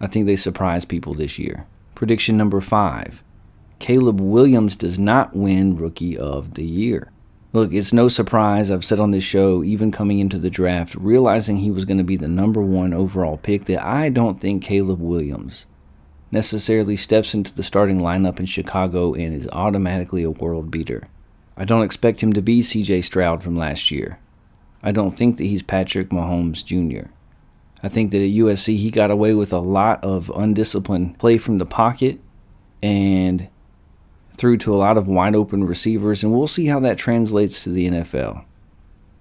I think they surprise people this year. Prediction number 5. Caleb Williams does not win Rookie of the Year. Look, it's no surprise, I've said on this show, even coming into the draft, realizing he was going to be the number 1 overall pick, that I don't think Caleb Williams necessarily steps into the starting lineup in Chicago and is automatically a world beater. I don't expect him to be CJ Stroud from last year. I don't think that he's Patrick Mahomes Jr. I think that at USC he got away with a lot of undisciplined play from the pocket and threw to a lot of wide open receivers, and we'll see how that translates to the NFL.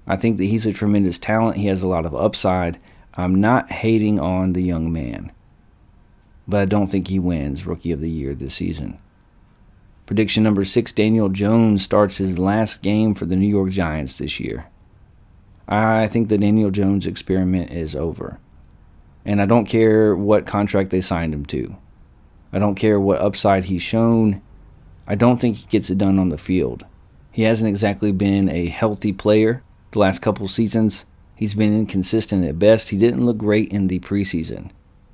I think that he's a tremendous talent. He has a lot of upside. I'm not hating on the young man, but I don't think he wins Rookie of the Year this season. Prediction number 6, Daniel Jones starts his last game for the New York Giants this year. I think the Daniel Jones experiment is over. And I don't care what contract they signed him to. I don't care what upside he's shown. I don't think he gets it done on the field. He hasn't exactly been a healthy player the last couple seasons. He's been inconsistent at best. He didn't look great in the preseason.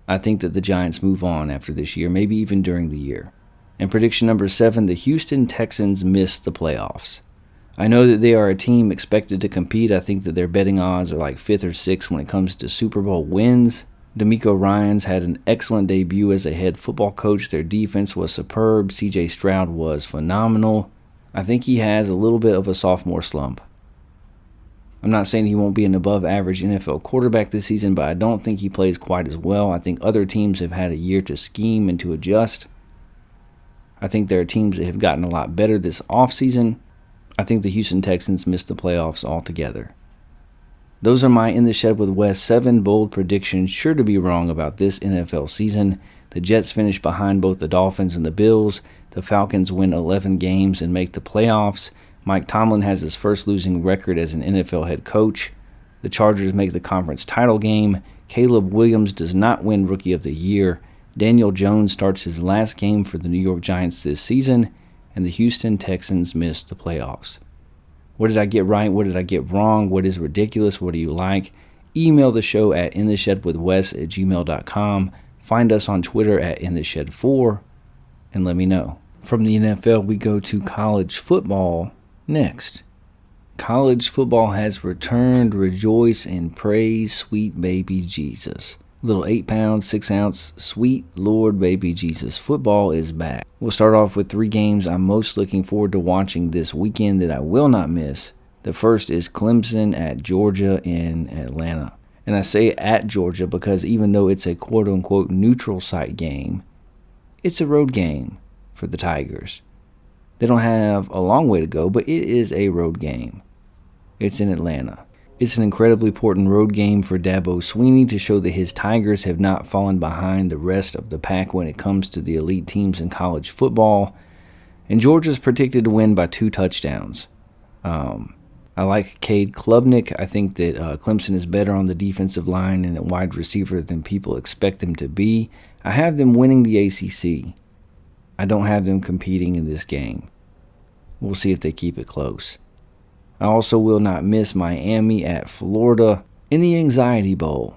I think that the Giants move on after this year, maybe even during the year. And prediction number 7, the Houston Texans miss the playoffs. I know that they are a team expected to compete. I think that their betting odds are like 5th or 6th when it comes to Super Bowl wins. D'Amico Ryans had an excellent debut as a head football coach. Their defense was superb. CJ Stroud was phenomenal. I think he has a little bit of a sophomore slump. I'm not saying he won't be an above-average NFL quarterback this season, but I don't think he plays quite as well. I think other teams have had a year to scheme and to adjust. I think there are teams that have gotten a lot better this offseason. I think the Houston Texans missed the playoffs altogether. Those are my In the Shed with Wes 7 bold predictions, sure to be wrong about this NFL season. The Jets finish behind both the Dolphins and the Bills. The Falcons win 11 games and make the playoffs. Mike Tomlin has his first losing record as an NFL head coach. The Chargers make the conference title game. Caleb Williams does not win Rookie of the Year. Daniel Jones starts his last game for the New York Giants this season. And the Houston Texans miss the playoffs. What did I get right? What did I get wrong? What is ridiculous? What do you like? Email the show at intheshedwithwes@gmail.com. Find us on Twitter at intheshed4 and let me know. From the NFL, we go to college football next. College football has returned. Rejoice and praise sweet baby Jesus. Little 8-pound, 6-ounce, sweet Lord baby Jesus. Football is back. We'll start off with 3 games I'm most looking forward to watching this weekend that I will not miss. The first is Clemson at Georgia in Atlanta. And I say at Georgia because even though it's a quote-unquote neutral site game, it's a road game for the Tigers. They don't have a long way to go, but it is a road game. It's in Atlanta. It's an incredibly important road game for Dabo Swinney to show that his Tigers have not fallen behind the rest of the pack when it comes to the elite teams in college football. And Georgia's predicted to win by 2 touchdowns. I like Cade Klubnik. I think that Clemson is better on the defensive line and at wide receiver than people expect them to be. I have them winning the ACC. I don't have them competing in this game. We'll see if they keep it close. I also will not miss Miami at Florida in the Anxiety Bowl.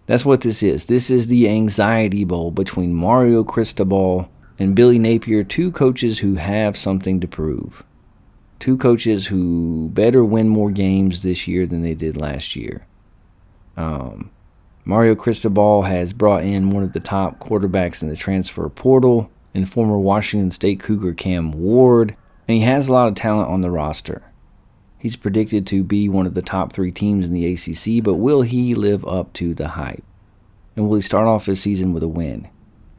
That's what this is. This is the Anxiety Bowl between Mario Cristobal and Billy Napier, 2 coaches who have something to prove. 2 coaches who better win more games this year than they did last year. Mario Cristobal has brought in one of the top quarterbacks in the transfer portal and former Washington State Cougar Cam Ward, and he has a lot of talent on the roster. He's predicted to be one of the top 3 teams in the ACC, but will he live up to the hype? And will he start off his season with a win?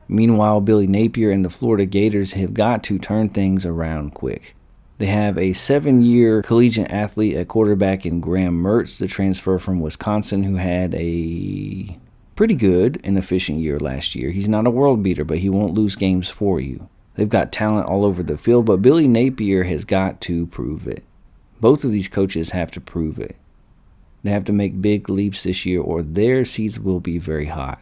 Meanwhile, Billy Napier and the Florida Gators have got to turn things around quick. They have a 7-year collegiate athlete at quarterback in Graham Mertz, the transfer from Wisconsin, who had a pretty good and efficient year last year. He's not a world beater, but he won't lose games for you. They've got talent all over the field, but Billy Napier has got to prove it. Both of these coaches have to prove it. They have to make big leaps this year or their seats will be very hot.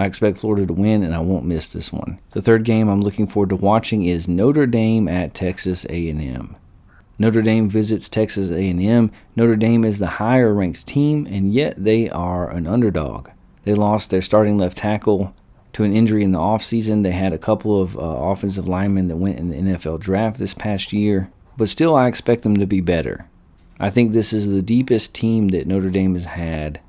I expect Florida to win, and I won't miss this one. The third game I'm looking forward to watching is Notre Dame at Texas A&M. Notre Dame visits Texas A&M. Notre Dame is the higher-ranked team, and yet they are an underdog. They lost their starting left tackle to an injury in the offseason. They had a couple of offensive linemen that went in the NFL draft this past year, but still I expect them to be better. I think this is the deepest team that Notre Dame has had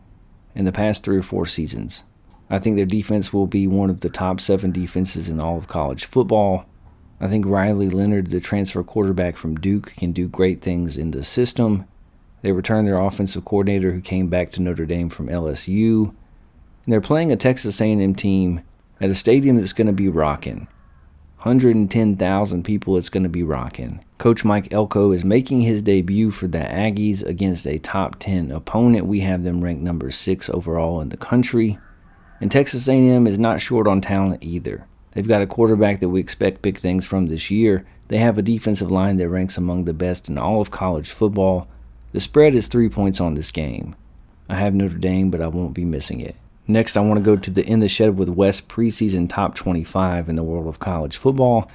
in the past 3 or 4 seasons. I think their defense will be one of the top 7 defenses in all of college football. I think Riley Leonard, the transfer quarterback from Duke, can do great things in the system. They returned their offensive coordinator who came back to Notre Dame from LSU. And they're playing a Texas A&M team at a stadium that's going to be rocking. 110,000 people it's going to be rocking. Coach Mike Elko is making his debut for the Aggies against a top 10 opponent. We have them ranked number 6 overall in the country. And Texas A&M is not short on talent either. They've got a quarterback that we expect big things from this year. They have a defensive line that ranks among the best in all of college football. The spread is 3 points on this game. I have Notre Dame, but I won't be missing it. Next, I want to go to the In the Shed with Wes preseason top 25 in the world of college football.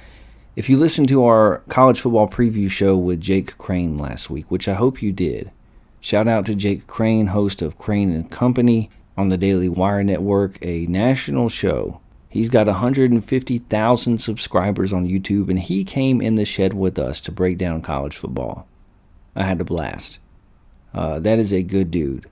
If you listened to our college football preview show with Jake Crane last week, which I hope you did, shout out to Jake Crane, host of Crane & Company on the Daily Wire Network, a national show. He's got 150,000 subscribers on YouTube, and he came in the shed with us to break down college football. I had a blast. That is a good dude.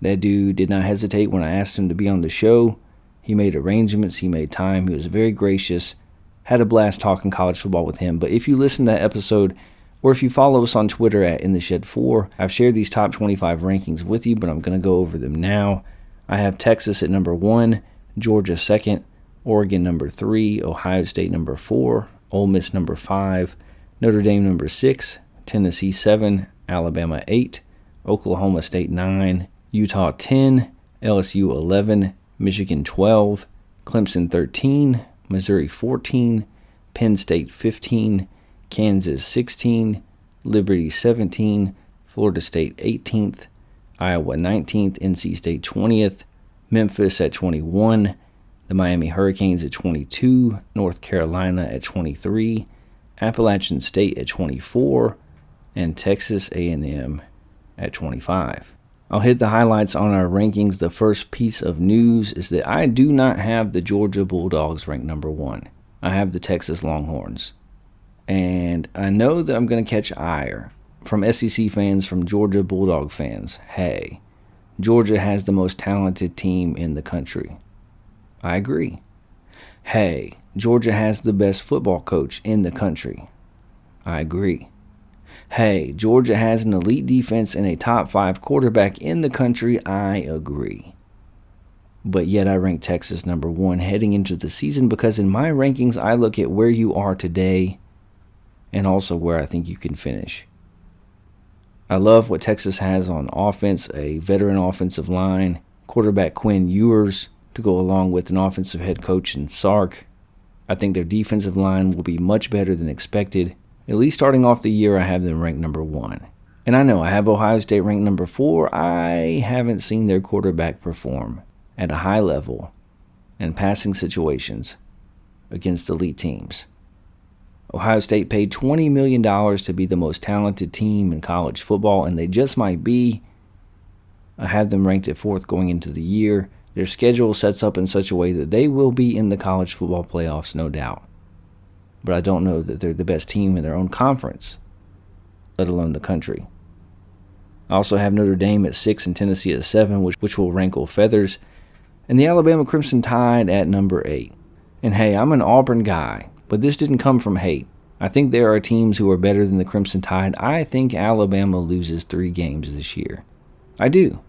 That dude did not hesitate when I asked him to be on the show. He made arrangements. He made time. He was very gracious. Had a blast talking college football with him. But if you listen to that episode, or if you follow us on Twitter at InTheShed4, I've shared these top 25 rankings with you, but I'm going to go over them now. I have Texas at number 1, Georgia 2nd, Oregon number 3, Ohio State number 4, Ole Miss number 5, Notre Dame number 6, Tennessee 7, Alabama 8, Oklahoma State 9, Utah 10, LSU 11, Michigan 12, Clemson 13, Missouri 14, Penn State 15, Kansas 16, Liberty 17, Florida State 18th, Iowa 19th, NC State 20th, Memphis at 21, the Miami Hurricanes at 22, North Carolina at 23, Appalachian State at 24, and Texas A&M at 25. I'll hit the highlights on our rankings. The first piece of news is that I do not have the Georgia Bulldogs ranked number 1. I have the Texas Longhorns. And I know that I'm going to catch ire from SEC fans, from Georgia Bulldog fans. Hey, Georgia has the most talented team in the country. I agree. Hey, Georgia has the best football coach in the country. I agree. Hey, Georgia has an elite defense and a top 5 quarterback in the country. I agree. But yet I rank Texas number 1 heading into the season because in my rankings, I look at where you are today and also where I think you can finish. I love what Texas has on offense, a veteran offensive line, quarterback Quinn Ewers to go along with an offensive head coach in Sark. I think their defensive line will be much better than expected. At least starting off the year, I have them ranked number 1. And I know I have Ohio State ranked number 4. I haven't seen their quarterback perform at a high level in passing situations against elite teams. Ohio State paid $20 million to be the most talented team in college football, and they just might be. I have them ranked at 4th going into the year. Their schedule sets up in such a way that they will be in the college football playoffs, no doubt. But I don't know that they're the best team in their own conference, let alone the country. I also have Notre Dame at 6 and Tennessee at 7, which will rankle feathers, and the Alabama Crimson Tide at number 8. And hey, I'm an Auburn guy, but this didn't come from hate. I think there are teams who are better than the Crimson Tide. I think Alabama loses 3 games this year. I do.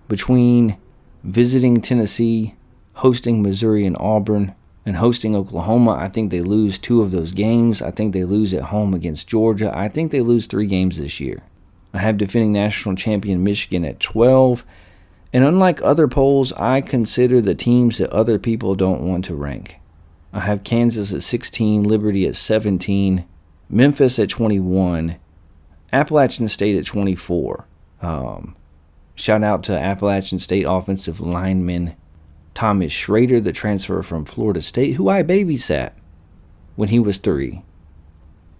Between visiting Tennessee, hosting Missouri and Auburn, and hosting Oklahoma, I think they lose 2 of those games. I think they lose at home against Georgia. I think they lose 3 games this year. I have defending national champion Michigan at 12. And unlike other polls, I consider the teams that other people don't want to rank. I have Kansas at 16, Liberty at 17, Memphis at 21, Appalachian State at 24. Shout out to Appalachian State offensive lineman Thomas Schrader, the transfer from Florida State, who I babysat when he was 3.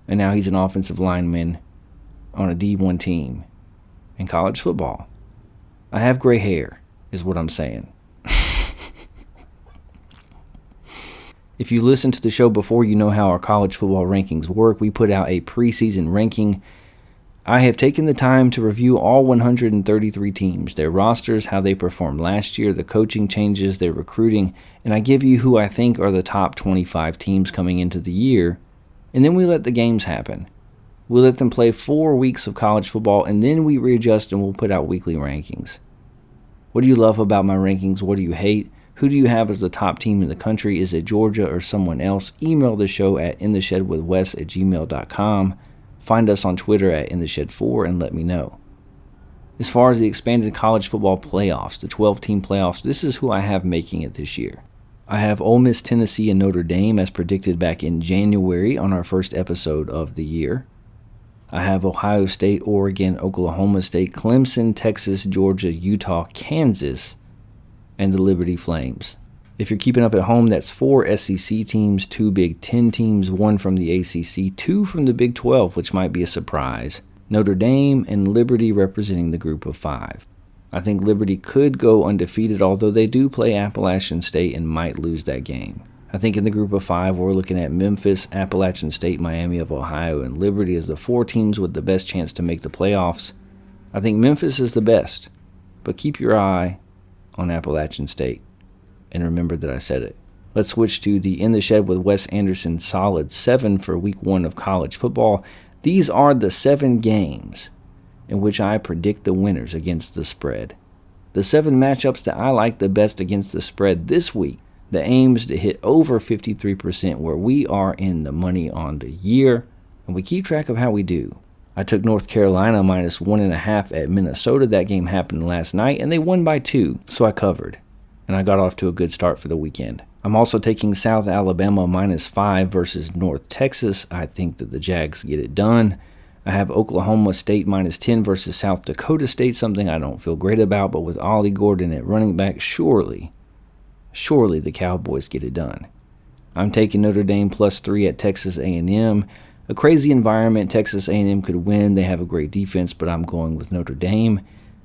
And now he's an offensive lineman on a D1 team in college football. I have gray hair, is what I'm saying. If you listened to the show before, you know how our college football rankings work. We put out a preseason ranking. I have taken the time to review all 133 teams, their rosters, how they performed last year, the coaching changes, their recruiting, and I give you who I think are the top 25 teams coming into the year, and then we let the games happen. We let them play 4 weeks of college football, and then we readjust and we'll put out weekly rankings. What do you love about my rankings? What do you hate? Who do you have as the top team in the country? Is it Georgia or someone else? Email the show at intheshedwithwes@gmail.com. Find us on Twitter at intheshed4 and let me know. As far as the expanded college football playoffs, the 12-team playoffs, this is who I have making it this year. I have Ole Miss, Tennessee, and Notre Dame as predicted back in January on our first episode of the year. I have Ohio State, Oregon, Oklahoma State, Clemson, Texas, Georgia, Utah, Kansas, and the Liberty Flames. If you're keeping up at home, that's 4 SEC teams, 2 Big Ten teams, 1 from the ACC, 2 from the Big 12, which might be a surprise. Notre Dame and Liberty representing the group of 5. I think Liberty could go undefeated, although they do play Appalachian State and might lose that game. I think in the group of 5, we're looking at Memphis, Appalachian State, Miami of Ohio, and Liberty as the 4 teams with the best chance to make the playoffs. I think Memphis is the best, but keep your eye on Appalachian State. And remember that I said it. Let's switch to the In the Shed with Wes Anderson solid 7 for week 1 of college football. These are the 7 games in which I predict the winners against the spread. The 7 matchups that I like the best against the spread this week. The aim is to hit over 53%, where we are in the money on the year, and we keep track of how we do. I took North Carolina minus 1.5 at Minnesota. That game happened last night, and they won by 2, so I covered. And I got off to a good start for the weekend. I'm also taking South Alabama minus 5 versus North Texas. I think that the Jags get it done. I have Oklahoma State minus 10 versus South Dakota State, something I don't feel great about, but with Ollie Gordon at running back, surely the Cowboys get it done. I'm taking Notre Dame plus 3 at Texas A&M. A crazy environment. Texas A&M could win. They have a great defense, but I'm going with Notre Dame.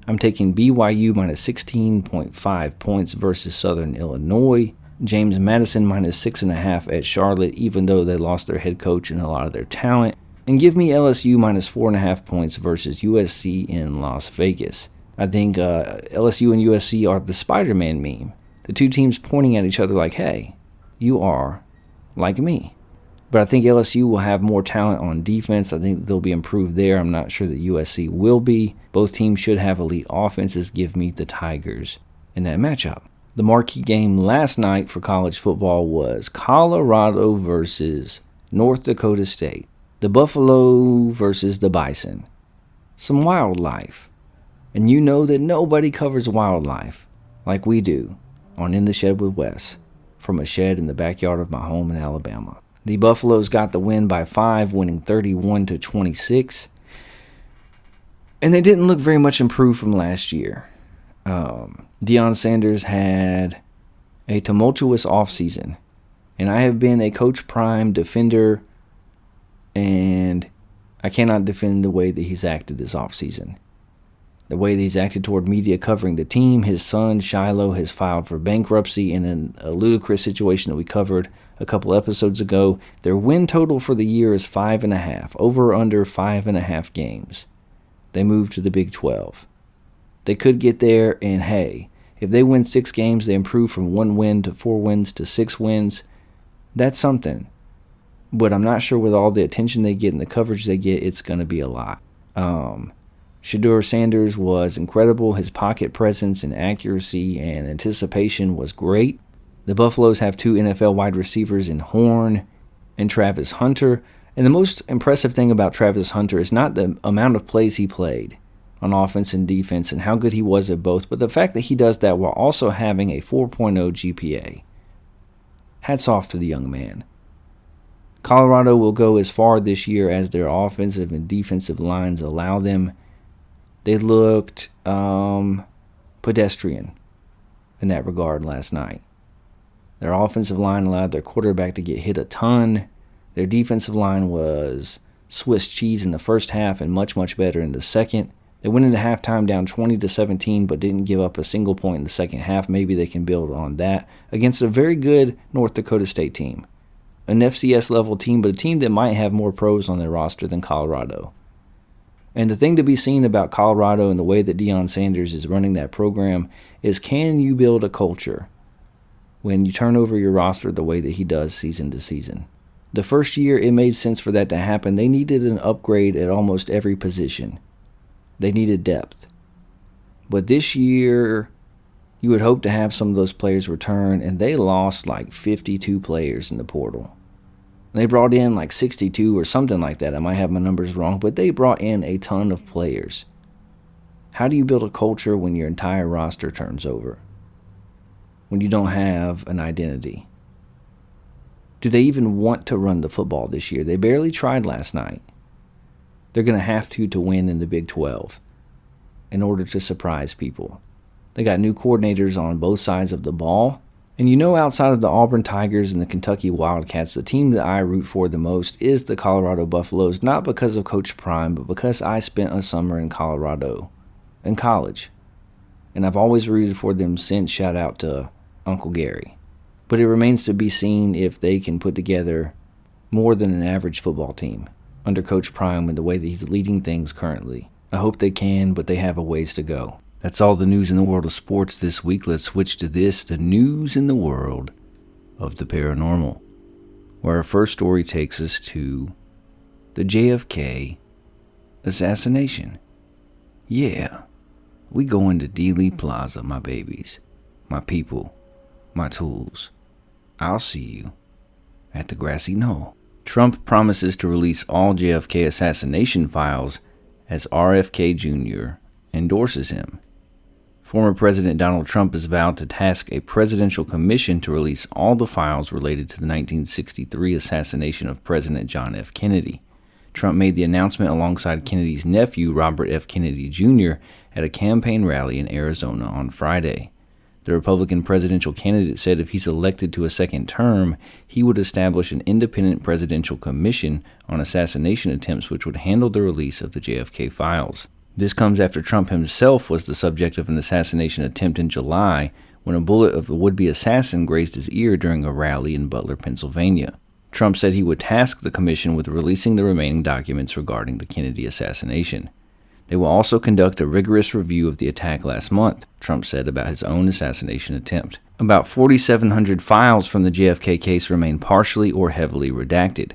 I'm taking BYU minus 16.5 points versus Southern Illinois. James Madison minus 6.5 at Charlotte, even though they lost their head coach and a lot of their talent. And give me LSU minus 4.5 points versus USC in Las Vegas. I think LSU and USC are the Spider-Man meme. The 2 teams pointing at each other like, hey, you are like me. But I think LSU will have more talent on defense. I think they'll be improved there. I'm not sure that USC will be. Both teams should have elite offenses. Give me the Tigers in that matchup. The marquee game last night for college football was Colorado versus North Dakota State. The Buffalo versus the Bison. Some wildlife. And you know that nobody covers wildlife like we do on In the Shed with Wes, from a shed in the backyard of my home in Alabama. The Buffaloes got the win by 5, winning 31-26. And they didn't look very much improved from last year. Deion Sanders had a tumultuous offseason. And I have been a Coach Prime defender, and I cannot defend the way that he's acted this offseason. The way that he's acted toward media covering the team. His son, Shiloh, has filed for bankruptcy in a ludicrous situation that we covered a couple episodes ago. Their win total for the year is 5.5, over or under 5.5 games. They moved to the Big 12. They could get there, and hey, if they win 6 games, they improve from 1 win to 4 wins to 6 wins. That's something. But I'm not sure with all the attention they get and the coverage they get, it's going to be a lot. Shedeur Sanders was incredible. His pocket presence and accuracy and anticipation was great. The Buffaloes have 2 NFL wide receivers in Horn and Travis Hunter. And the most impressive thing about Travis Hunter is not the amount of plays he played on offense and defense and how good he was at both, but the fact that he does that while also having a 4.0 GPA. Hats off to the young man. Colorado will go as far this year as their offensive and defensive lines allow them. They looked pedestrian in that regard last night. Their offensive line allowed their quarterback to get hit a ton. Their defensive line was Swiss cheese in the first half and much, much better in the second. They went into halftime down 20-17, but didn't give up a single point in the second half. Maybe they can build on that against a very good North Dakota State team. An FCS level team, but a team that might have more pros on their roster than Colorado. And the thing to be seen about Colorado and the way that Deion Sanders is running that program is, can you build a culture when you turn over your roster the way that he does season to season? The first year, it made sense for that to happen. They needed an upgrade at almost every position. They needed depth. But this year, you would hope to have some of those players return, and they lost like 52 players in the portal. They brought in like 62 or something like that. I might have my numbers wrong, but they brought in a ton of players. How do you build a culture when your entire roster turns over? When you don't have an identity? Do they even want to run the football this year? They barely tried last night. They're going to have to win in the Big 12 in order to surprise people. They got new coordinators on both sides of the ball. And you know, outside of the Auburn Tigers and the Kentucky Wildcats, the team that I root for the most is the Colorado Buffaloes, not because of Coach Prime, but because I spent a summer in Colorado in college. And I've always rooted for them since. Shout out to Uncle Gary. But it remains to be seen if they can put together more than an average football team under Coach Prime and the way that he's leading things currently. I hope they can, but they have a ways to go. That's all the news in the world of sports this week. Let's switch to this, the news in the world of the paranormal, where our first story takes us to the JFK assassination. Yeah, we go into Dealey Plaza, my babies, my people, my tools. I'll see you at the grassy knoll. Trump promises to release all JFK assassination files as RFK Jr. endorses him. Former President Donald Trump has vowed to task a presidential commission to release all the files related to the 1963 assassination of President John F. Kennedy. Trump made the announcement alongside Kennedy's nephew, Robert F. Kennedy Jr., at a campaign rally in Arizona on Friday. The Republican presidential candidate said if he's elected to a second term, he would establish an independent presidential commission on assassination attempts which would handle the release of the JFK files. This comes after Trump himself was the subject of an assassination attempt in July when a bullet of the would-be assassin grazed his ear during a rally in Butler, Pennsylvania. Trump said he would task the commission with releasing the remaining documents regarding the Kennedy assassination. They will also conduct a rigorous review of the attack last month, Trump said about his own assassination attempt. About 4,700 files from the JFK case remain partially or heavily redacted.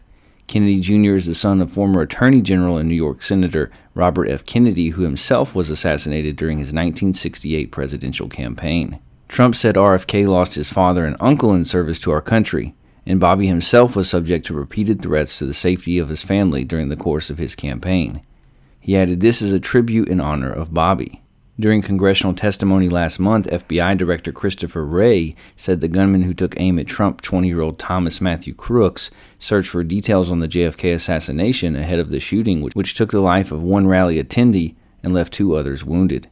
Kennedy Jr. is the son of former Attorney General and New York Senator Robert F. Kennedy, who himself was assassinated during his 1968 presidential campaign. Trump said RFK lost his father and uncle in service to our country, and Bobby himself was subject to repeated threats to the safety of his family during the course of his campaign. He added, "This is a tribute in honor of Bobby." During congressional testimony last month, FBI Director Christopher Wray said the gunman who took aim at Trump 20-year-old Thomas Matthew Crooks searched for details on the JFK assassination ahead of the shooting, which took the life of one rally attendee and left 2 others wounded.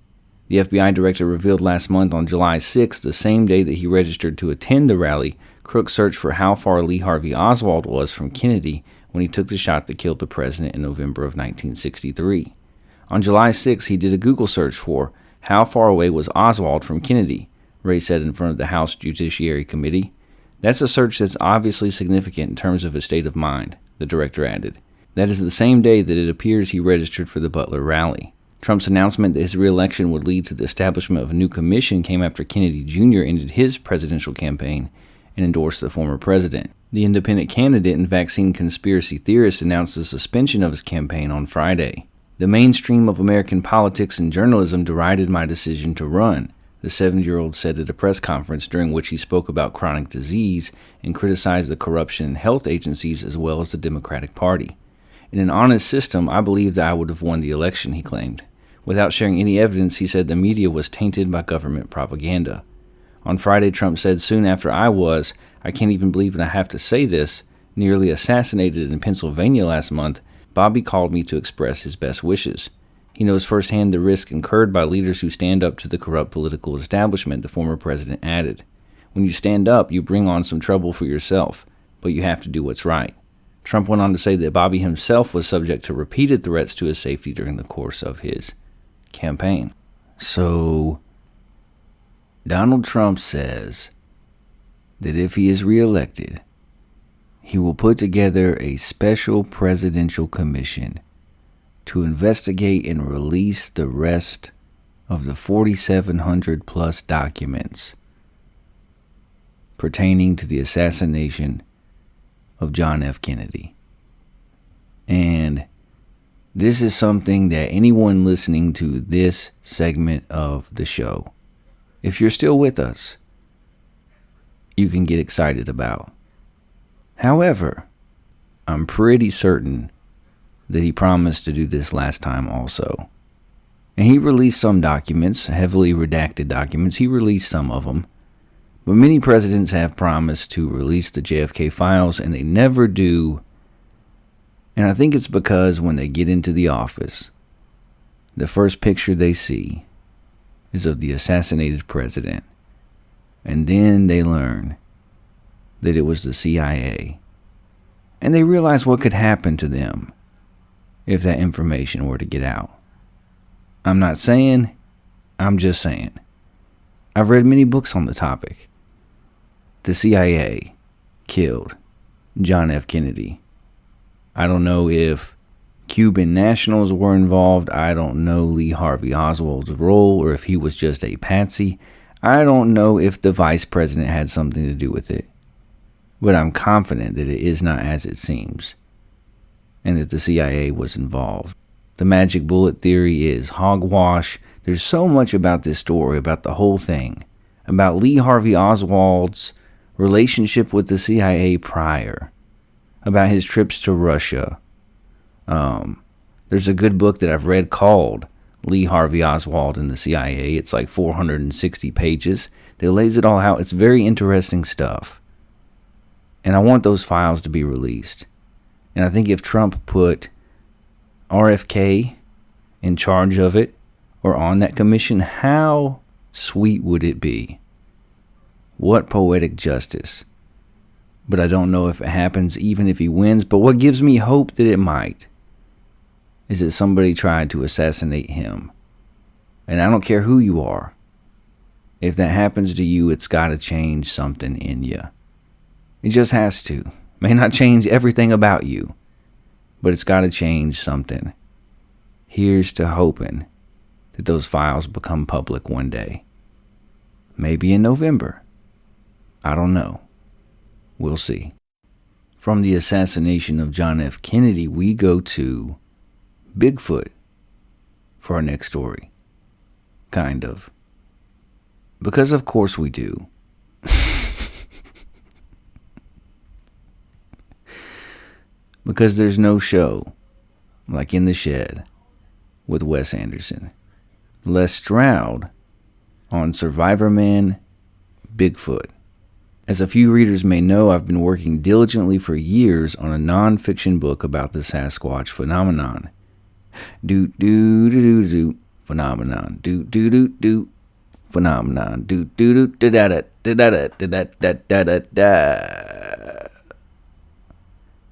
The FBI director revealed last month on July 6th, the same day that he registered to attend the rally, Crooks searched for how far Lee Harvey Oswald was from Kennedy when he took the shot that killed the president in November of 1963. On July 6, he did a Google search for how far away was Oswald from Kennedy, Wray said in front of the House Judiciary Committee. That's a search that's obviously significant in terms of his state of mind, the director added. That is the same day that it appears he registered for the Butler rally. Trump's announcement that his re-election would lead to the establishment of a new commission came after Kennedy Jr. ended his presidential campaign and endorsed the former president. The independent candidate and vaccine conspiracy theorist announced the suspension of his campaign on Friday. The mainstream of American politics and journalism derided my decision to run, the 70-year-old said at a press conference during which he spoke about chronic disease and criticized the corruption in health agencies as well as the Democratic Party. In an honest system, I believe that I would have won the election, he claimed. Without sharing any evidence, he said the media was tainted by government propaganda. On Friday, Trump said, soon after I can't even believe that I have to say this, nearly assassinated in Pennsylvania last month, Bobby called me to express his best wishes. He knows firsthand the risk incurred by leaders who stand up to the corrupt political establishment, the former president added. When you stand up, you bring on some trouble for yourself, but you have to do what's right. Trump went on to say that Bobby himself was subject to repeated threats to his safety during the course of his campaign. So, Donald Trump says that if he is reelected, he will put together a special presidential commission to investigate and release the rest of the 4,700 plus documents pertaining to the assassination of John F. Kennedy. And this is something that anyone listening to this segment of the show, if you're still with us, you can get excited about. However, I'm pretty certain that he promised to do this last time also. And he released some documents, heavily redacted documents. He released some of them. But many presidents have promised to release the JFK files, and they never do. And I think it's because when they get into the office, the first picture they see is of the assassinated president. And then they learn that it was the CIA. And they realize what could happen to them if that information were to get out. I'm not saying, I'm just saying. I've read many books on the topic. The CIA killed John F. Kennedy. I don't know if Cuban nationals were involved. I don't know Lee Harvey Oswald's role, or if he was just a patsy. I don't know if the vice president had something to do with it. But I'm confident that it is not as it seems, and that the CIA was involved. The magic bullet theory is hogwash. There's so much about this story, about the whole thing, about Lee Harvey Oswald's relationship with the CIA prior, about his trips to Russia. There's a good book that I've read called Lee Harvey Oswald and the CIA. It's like 460 pages. That lays it all out. It's very interesting stuff. And I want those files to be released. And I think if Trump put RFK in charge of it, or on that commission, how sweet would it be? What poetic justice. But I don't know if it happens, even if he wins. But what gives me hope that it might is that somebody tried to assassinate him. And I don't care who you are. If that happens to you, it's got to change something in you. It just has to. May not change everything about you, but it's got to change something. Here's to hoping that those files become public one day. Maybe in November. I don't know. We'll see. From the assassination of John F. Kennedy, we go to Bigfoot for our next story. Kind of. Because of course we do. Because there's no show like In the Shed with Wes Anderson. Les Stroud on Survivorman Bigfoot. As a few readers may know, I've been working diligently for years on a non-fiction book about the Sasquatch phenomenon. Do phenomenon. Do phenomenon. Do da da da da da da da da.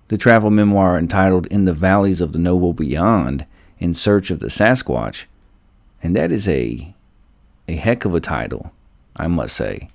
The travel memoir entitled In the Valleys of the Noble Beyond, In Search of the Sasquatch, and that is a heck of a title, I must say.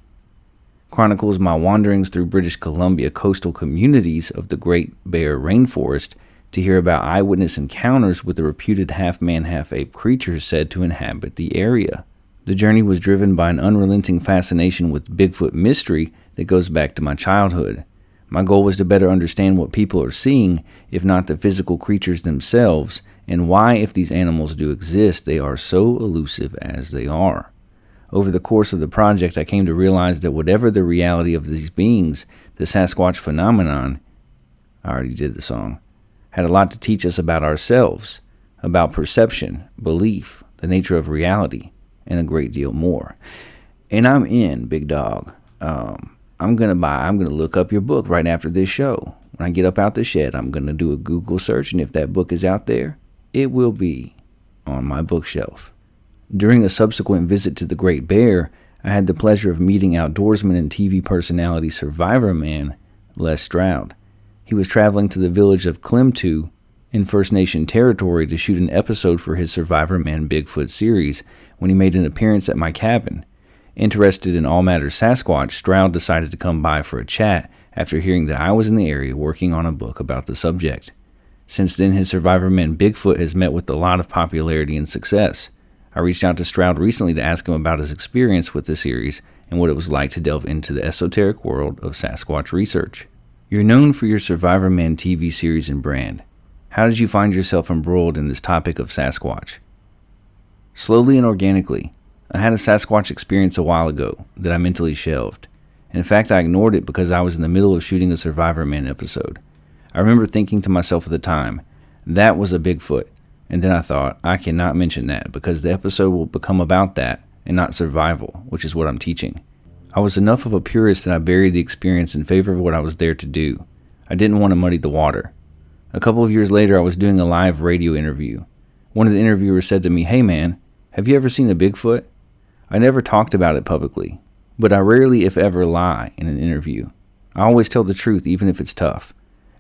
Chronicles my wanderings through British Columbia coastal communities of the Great Bear Rainforest to hear about eyewitness encounters with the reputed half-man, half-ape creatures said to inhabit the area. The journey was driven by an unrelenting fascination with Bigfoot mystery that goes back to my childhood. My goal was to better understand what people are seeing, if not the physical creatures themselves, and why, if these animals do exist, they are so elusive as they are. Over the course of the project, I came to realize that whatever the reality of these beings, the Sasquatch phenomenon, I already did the song, had a lot to teach us about ourselves, about perception, belief, the nature of reality, and a great deal more. And I'm in, big dog. I'm gonna look up your book right after this show. When I get up out the shed, I'm gonna do a Google search, and if that book is out there, it will be on my bookshelf. During a subsequent visit to the Great Bear, I had the pleasure of meeting outdoorsman and TV personality Survivor Man, Les Stroud. He was traveling to the village of Klimtu in First Nation territory to shoot an episode for his Survivor Man Bigfoot series when he made an appearance at my cabin. Interested in all matters Sasquatch, Stroud decided to come by for a chat after hearing that I was in the area working on a book about the subject. Since then, his Survivor Man Bigfoot has met with a lot of popularity and success. I reached out to Stroud recently to ask him about his experience with the series and what it was like to delve into the esoteric world of Sasquatch research. You're known for your Survivor Man TV series and brand. How did you find yourself embroiled in this topic of Sasquatch? Slowly and organically. I had a Sasquatch experience a while ago that I mentally shelved. In fact, I ignored it because I was in the middle of shooting a Survivor Man episode. I remember thinking to myself at the time, that was a Bigfoot. And then I thought, I cannot mention that because the episode will become about that and not survival, which is what I'm teaching. I was enough of a purist that I buried the experience in favor of what I was there to do. I didn't want to muddy the water. A couple of years later, I was doing a live radio interview. One of the interviewers said to me, "Hey man, have you ever seen a Bigfoot?" I never talked about it publicly, but I rarely, if ever, lie in an interview. I always tell the truth, even if it's tough.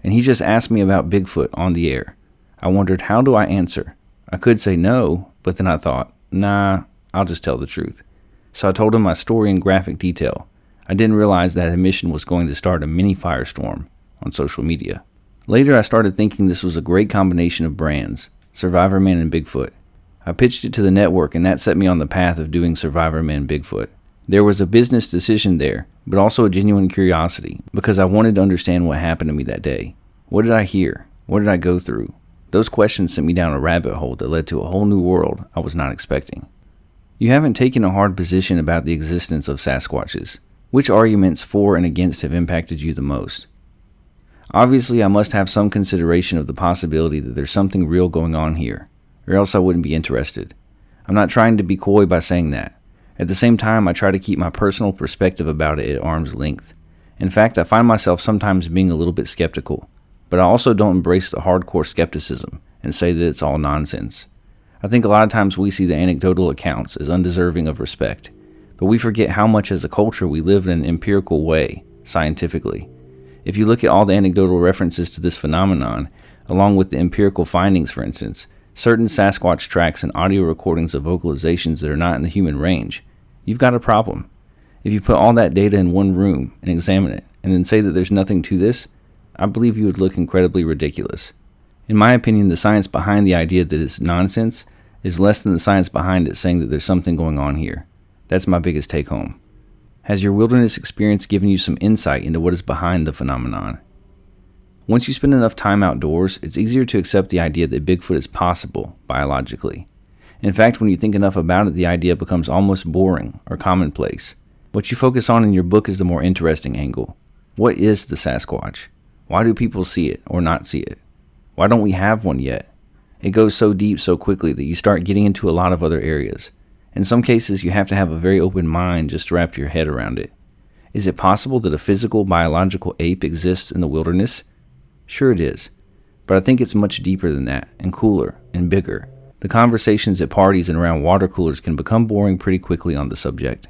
And he just asked me about Bigfoot on the air. I wondered, how do I answer? I could say no, but then I thought, nah, I'll just tell the truth. So I told him my story in graphic detail. I didn't realize that admission was going to start a mini firestorm on social media. Later, I started thinking this was a great combination of brands, Survivor Man and Bigfoot. I pitched it to the network, and that set me on the path of doing Survivor Man Bigfoot. There was a business decision there, but also a genuine curiosity, because I wanted to understand what happened to me that day. What did I hear? What did I go through? Those questions sent me down a rabbit hole that led to a whole new world I was not expecting. You haven't taken a hard position about the existence of Sasquatches. Which arguments for and against have impacted you the most? Obviously, I must have some consideration of the possibility that there's something real going on here, or else I wouldn't be interested. I'm not trying to be coy by saying that. At the same time, I try to keep my personal perspective about it at arm's length. In fact, I find myself sometimes being a little bit skeptical, but I also don't embrace the hardcore skepticism and say that it's all nonsense. I think a lot of times we see the anecdotal accounts as undeserving of respect, but we forget how much as a culture we live in an empirical way, scientifically. If you look at all the anecdotal references to this phenomenon, along with the empirical findings, for instance, certain Sasquatch tracks and audio recordings of vocalizations that are not in the human range, you've got a problem. If you put all that data in one room and examine it, and then say that there's nothing to this, I believe you would look incredibly ridiculous. In my opinion, the science behind the idea that it's nonsense is less than the science behind it saying that there's something going on here. That's my biggest take home. Has your wilderness experience given you some insight into what is behind the phenomenon? Once you spend enough time outdoors, it's easier to accept the idea that Bigfoot is possible biologically. In fact, when you think enough about it, the idea becomes almost boring or commonplace. What you focus on in your book is the more interesting angle. What is the Sasquatch? Why do people see it or not see it? Why don't we have one yet? It goes so deep so quickly that you start getting into a lot of other areas. In some cases, you have to have a very open mind just to wrap your head around it. Is it possible that a physical, biological ape exists in the wilderness? Sure it is, but I think it's much deeper than that, and cooler, and bigger. The conversations at parties and around water coolers can become boring pretty quickly on the subject.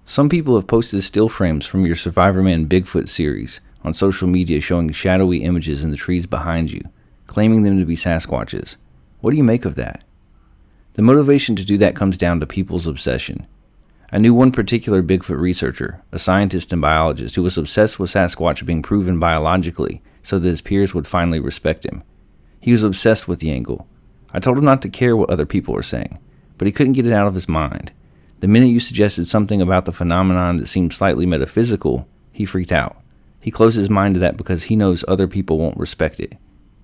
Some people have posted still frames from your Survivor Man Bigfoot series on social media showing shadowy images in the trees behind you, claiming them to be Sasquatches. What do you make of that? The motivation to do that comes down to people's obsession. I knew one particular Bigfoot researcher, a scientist and biologist, who was obsessed with Sasquatch being proven biologically so that his peers would finally respect him. He was obsessed with the angle. I told him not to care what other people were saying, but he couldn't get it out of his mind. The minute you suggested something about the phenomenon that seemed slightly metaphysical, he freaked out. He closed his mind to that because he knows other people won't respect it.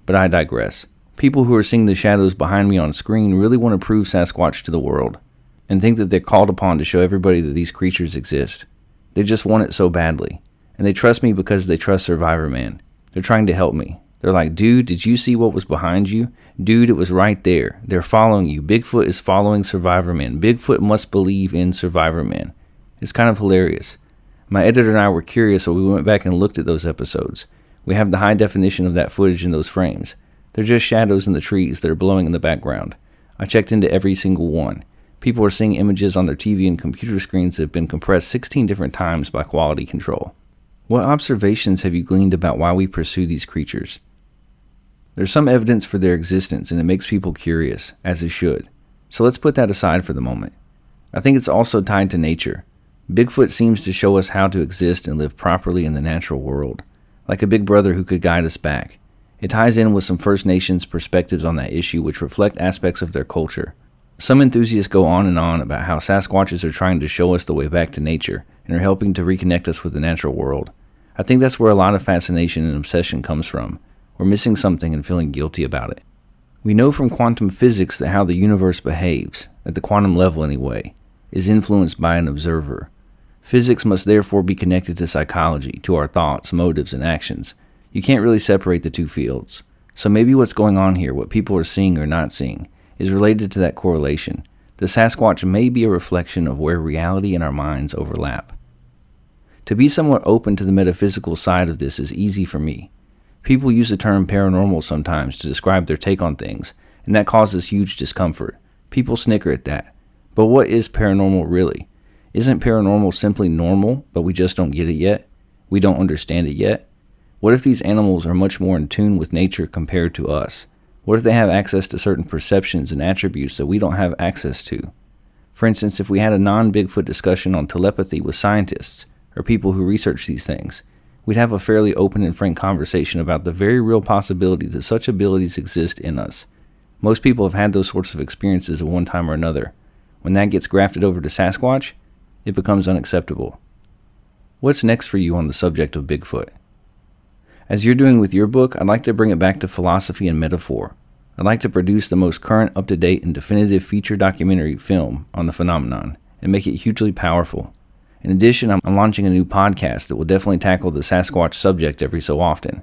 But I digress. People who are seeing the shadows behind me on screen really want to prove Sasquatch to the world, and think that they're called upon to show everybody that these creatures exist. They just want it so badly, and they trust me because they trust Survivor Man. They're trying to help me. They're like, dude, did you see what was behind you? Dude, it was right there. They're following you. Bigfoot is following Survivor Man. Bigfoot must believe in Survivor Man. It's kind of hilarious. My editor and I were curious, so we went back and looked at those episodes. We have the high definition of that footage in those frames. They're just shadows in the trees that are blowing in the background. I checked into every single one. People are seeing images on their TV and computer screens that have been compressed 16 different times by quality control. What observations have you gleaned about why we pursue these creatures? There's some evidence for their existence, and it makes people curious, as it should. So let's put that aside for the moment. I think it's also tied to nature. Bigfoot seems to show us how to exist and live properly in the natural world, like a big brother who could guide us back. It ties in with some First Nations perspectives on that issue which reflect aspects of their culture. Some enthusiasts go on and on about how Sasquatches are trying to show us the way back to nature and are helping to reconnect us with the natural world. I think that's where a lot of fascination and obsession comes from. We're missing something and feeling guilty about it. We know from quantum physics that how the universe behaves, at the quantum level anyway, is influenced by an observer. Physics must therefore be connected to psychology, to our thoughts, motives, and actions. You can't really separate the two fields. So maybe what's going on here, what people are seeing or not seeing, is related to that correlation. The Sasquatch may be a reflection of where reality and our minds overlap. To be somewhat open to the metaphysical side of this is easy for me. People use the term paranormal sometimes to describe their take on things, and that causes huge discomfort. People snicker at that. But what is paranormal really? Isn't paranormal simply normal, but we just don't get it yet? We don't understand it yet? What if these animals are much more in tune with nature compared to us? What if they have access to certain perceptions and attributes that we don't have access to? For instance, if we had a non-Bigfoot discussion on telepathy with scientists, or people who research these things, we'd have a fairly open and frank conversation about the very real possibility that such abilities exist in us. Most people have had those sorts of experiences at one time or another. When that gets grafted over to Sasquatch, it becomes unacceptable. What's next for you on the subject of Bigfoot? As you're doing with your book, I'd like to bring it back to philosophy and metaphor. I'd like to produce the most current, up-to-date, and definitive feature documentary film on the phenomenon and make it hugely powerful. In addition, I'm launching a new podcast that will definitely tackle the Sasquatch subject every so often.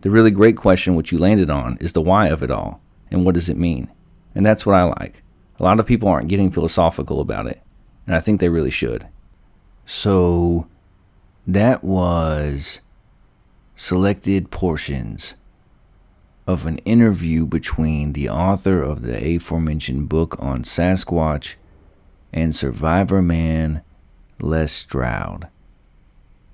The really great question which you landed on is the why of it all, and what does it mean? And that's what I like. A lot of people aren't getting philosophical about it, and I think they really should. So, that was selected portions of an interview between the author of the aforementioned book on Sasquatch and Survivor Man Les Stroud.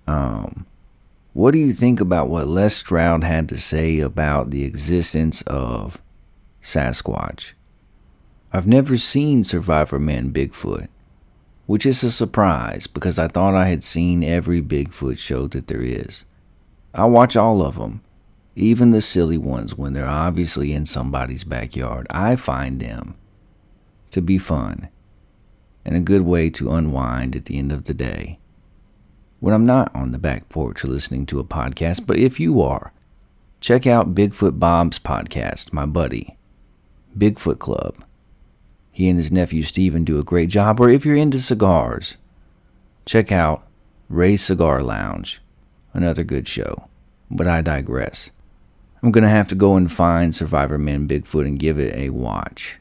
What do you think about what Les Stroud had to say about the existence of Sasquatch? I've never seen Survivor Man Bigfoot, which is a surprise because I thought I had seen every Bigfoot show that there is. I watch all of them, even the silly ones when they're obviously in somebody's backyard. I find them to be fun and a good way to unwind at the end of the day when I'm not on the back porch listening to a podcast. But if you are, check out Bigfoot Bob's podcast, my buddy, Bigfoot Club. He and his nephew Steven do a great job. Or if you're into cigars, check out Ray's Cigar Lounge, another good show. But I digress. I'm going to have to go and find Survivor Man Bigfoot and give it a watch.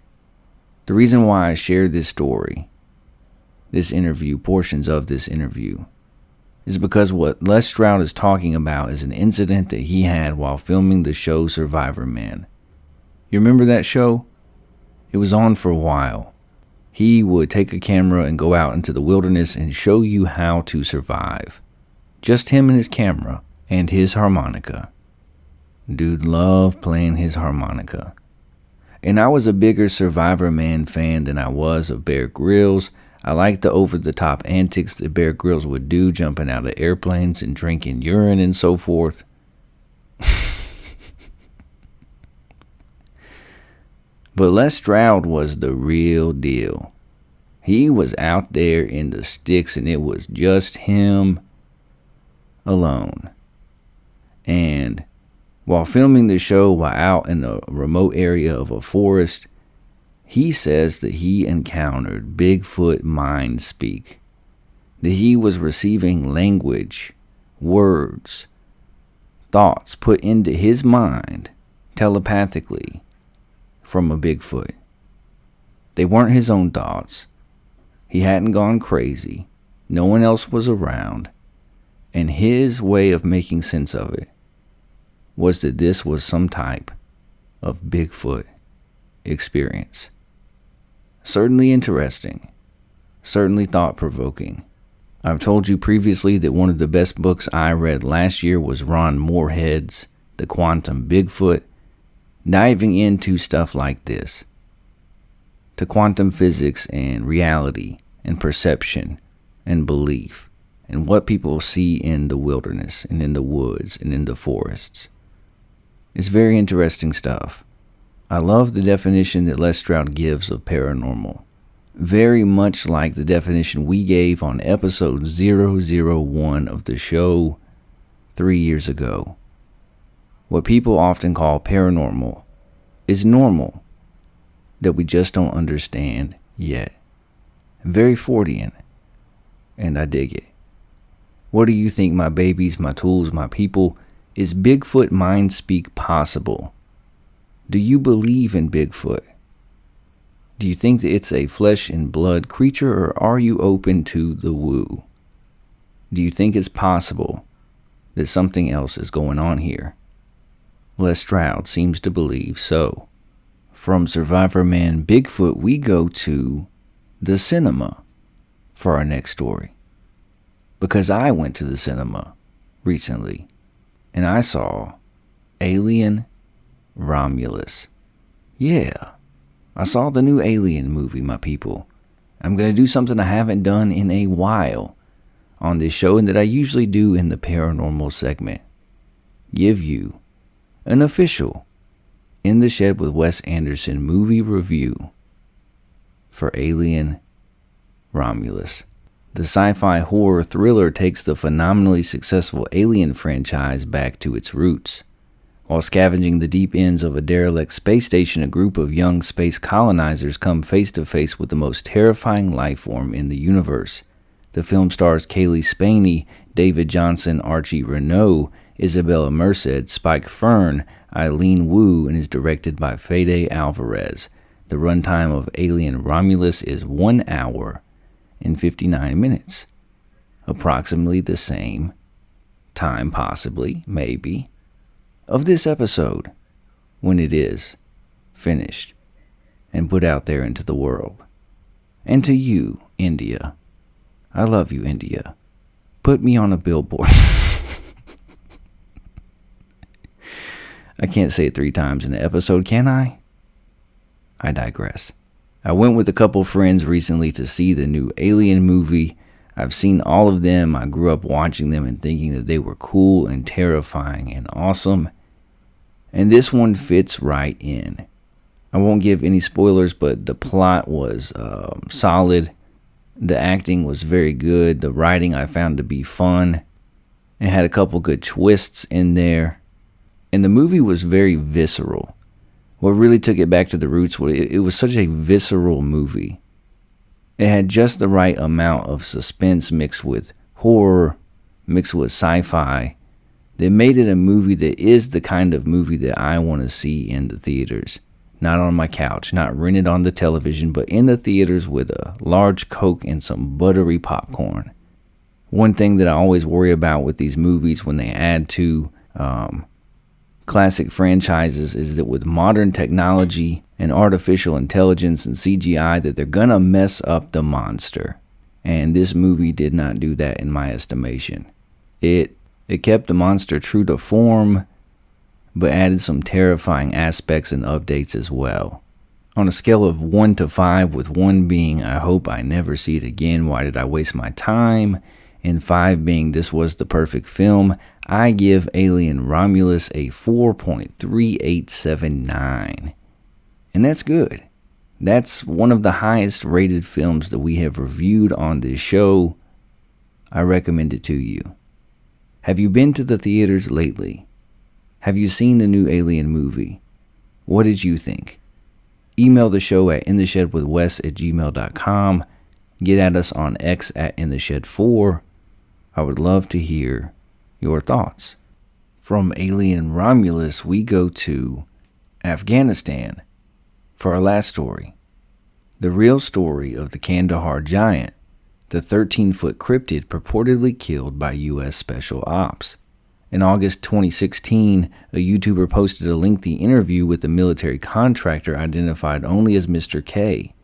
The reason why I share this story, this interview, portions of this interview, is because what Les Stroud is talking about is an incident that he had while filming the show Survivor Man. You remember that show? It was on for a while. He would take a camera and go out into the wilderness and show you how to survive. Just him and his camera and his harmonica. Dude loved playing his harmonica. And I was a bigger Survivor Man fan than I was of Bear Grylls. I liked the over-the-top antics that Bear Grylls would do, jumping out of airplanes and drinking urine and so forth. But Les Stroud was the real deal. He was out there in the sticks and it was just him alone. And while filming the show while out in a remote area of a forest, he says that he encountered Bigfoot mind speak, that he was receiving language, words, thoughts put into his mind telepathically from a Bigfoot. They weren't his own thoughts. He hadn't gone crazy. no one else was around, and his way of making sense of it was that this was some type of Bigfoot experience. Certainly interesting, certainly thought-provoking. I've told you previously that one of the best books I read last year was Ron Moorhead's The Quantum Bigfoot, diving into stuff like this, to quantum physics and reality and perception and belief and what people see in the wilderness and in the woods and in the forests. It's very interesting stuff. I love the definition that Les Stroud gives of paranormal. Very much like the definition we gave on episode 001 of the show 3 years ago. What people often call paranormal is normal that we just don't understand yet. Very Fordian, and I dig it. What do you think, my babies, my tools, my people? Is Bigfoot mind speak possible? Do you believe in Bigfoot? Do you think that it's a flesh and blood creature, or are you open to the woo? Do you think it's possible that something else is going on here? Les Stroud seems to believe so. From Survivor Man Bigfoot, we go to the cinema for our next story. Because I went to the cinema recently, and I saw Alien Romulus. Yeah, I saw the new Alien movie, my people. I'm going to do something I haven't done in a while on this show, and that I usually do in the paranormal segment. Give you an official In the Shed with Wes Anderson movie review for Alien Romulus. The sci-fi horror thriller takes the phenomenally successful Alien franchise back to its roots. While scavenging the deep ends of a derelict space station, a group of young space colonizers come face to face with the most terrifying life form in the universe. The film stars Kaylee Spaney, David Johnson, Archie Renault, Isabella Merced, Spike Fern, Eileen Wu, and is directed by Fede Alvarez. The runtime of Alien Romulus is 1 hour and 59 minutes. Approximately the same time, possibly, maybe, of this episode when it is finished and put out there into the world. And to you, India, I love you, India. Put me on a billboard. I can't say it 3 times in an episode, can I? I digress. I went with a couple friends recently to see the new Alien movie. I've seen all of them. I grew up watching them and thinking that they were cool and terrifying and awesome. And this one fits right in. I won't give any spoilers, but the plot was solid. The acting was very good. The writing I found to be fun. It had a couple good twists in there. And the movie was very visceral. What really took it back to the roots was it was such a visceral movie. It had just the right amount of suspense mixed with horror, mixed with sci-fi, that made it a movie that is the kind of movie that I want to see in the theaters. Not on my couch, not rented on the television, but in the theaters with a large Coke and some buttery popcorn. One thing that I always worry about with these movies when they add to classic franchises is that with modern technology and artificial intelligence and CGI that they're gonna mess up the monster. And this movie did not do that in my estimation. It kept the monster true to form, but added some terrifying aspects and updates as well. On a scale of 1 to 5, with 1 being I hope I never see it again, why did I waste my time, and 5 being this was the perfect film, I give Alien Romulus a 4.3879. And that's good. That's one of the highest rated films that we have reviewed on this show. I recommend it to you. Have you been to the theaters lately? Have you seen the new Alien movie? What did you think? Email the show at intheshedwithwes@gmail.com. Get at us on X at intheshed4. I would love to hear your thoughts. From Alien Romulus, we go to Afghanistan for our last story. The real story of the Kandahar Giant, the 13-foot cryptid purportedly killed by U.S. Special Ops. In August 2016, a YouTuber posted a lengthy interview with a military contractor identified only as Mr. K.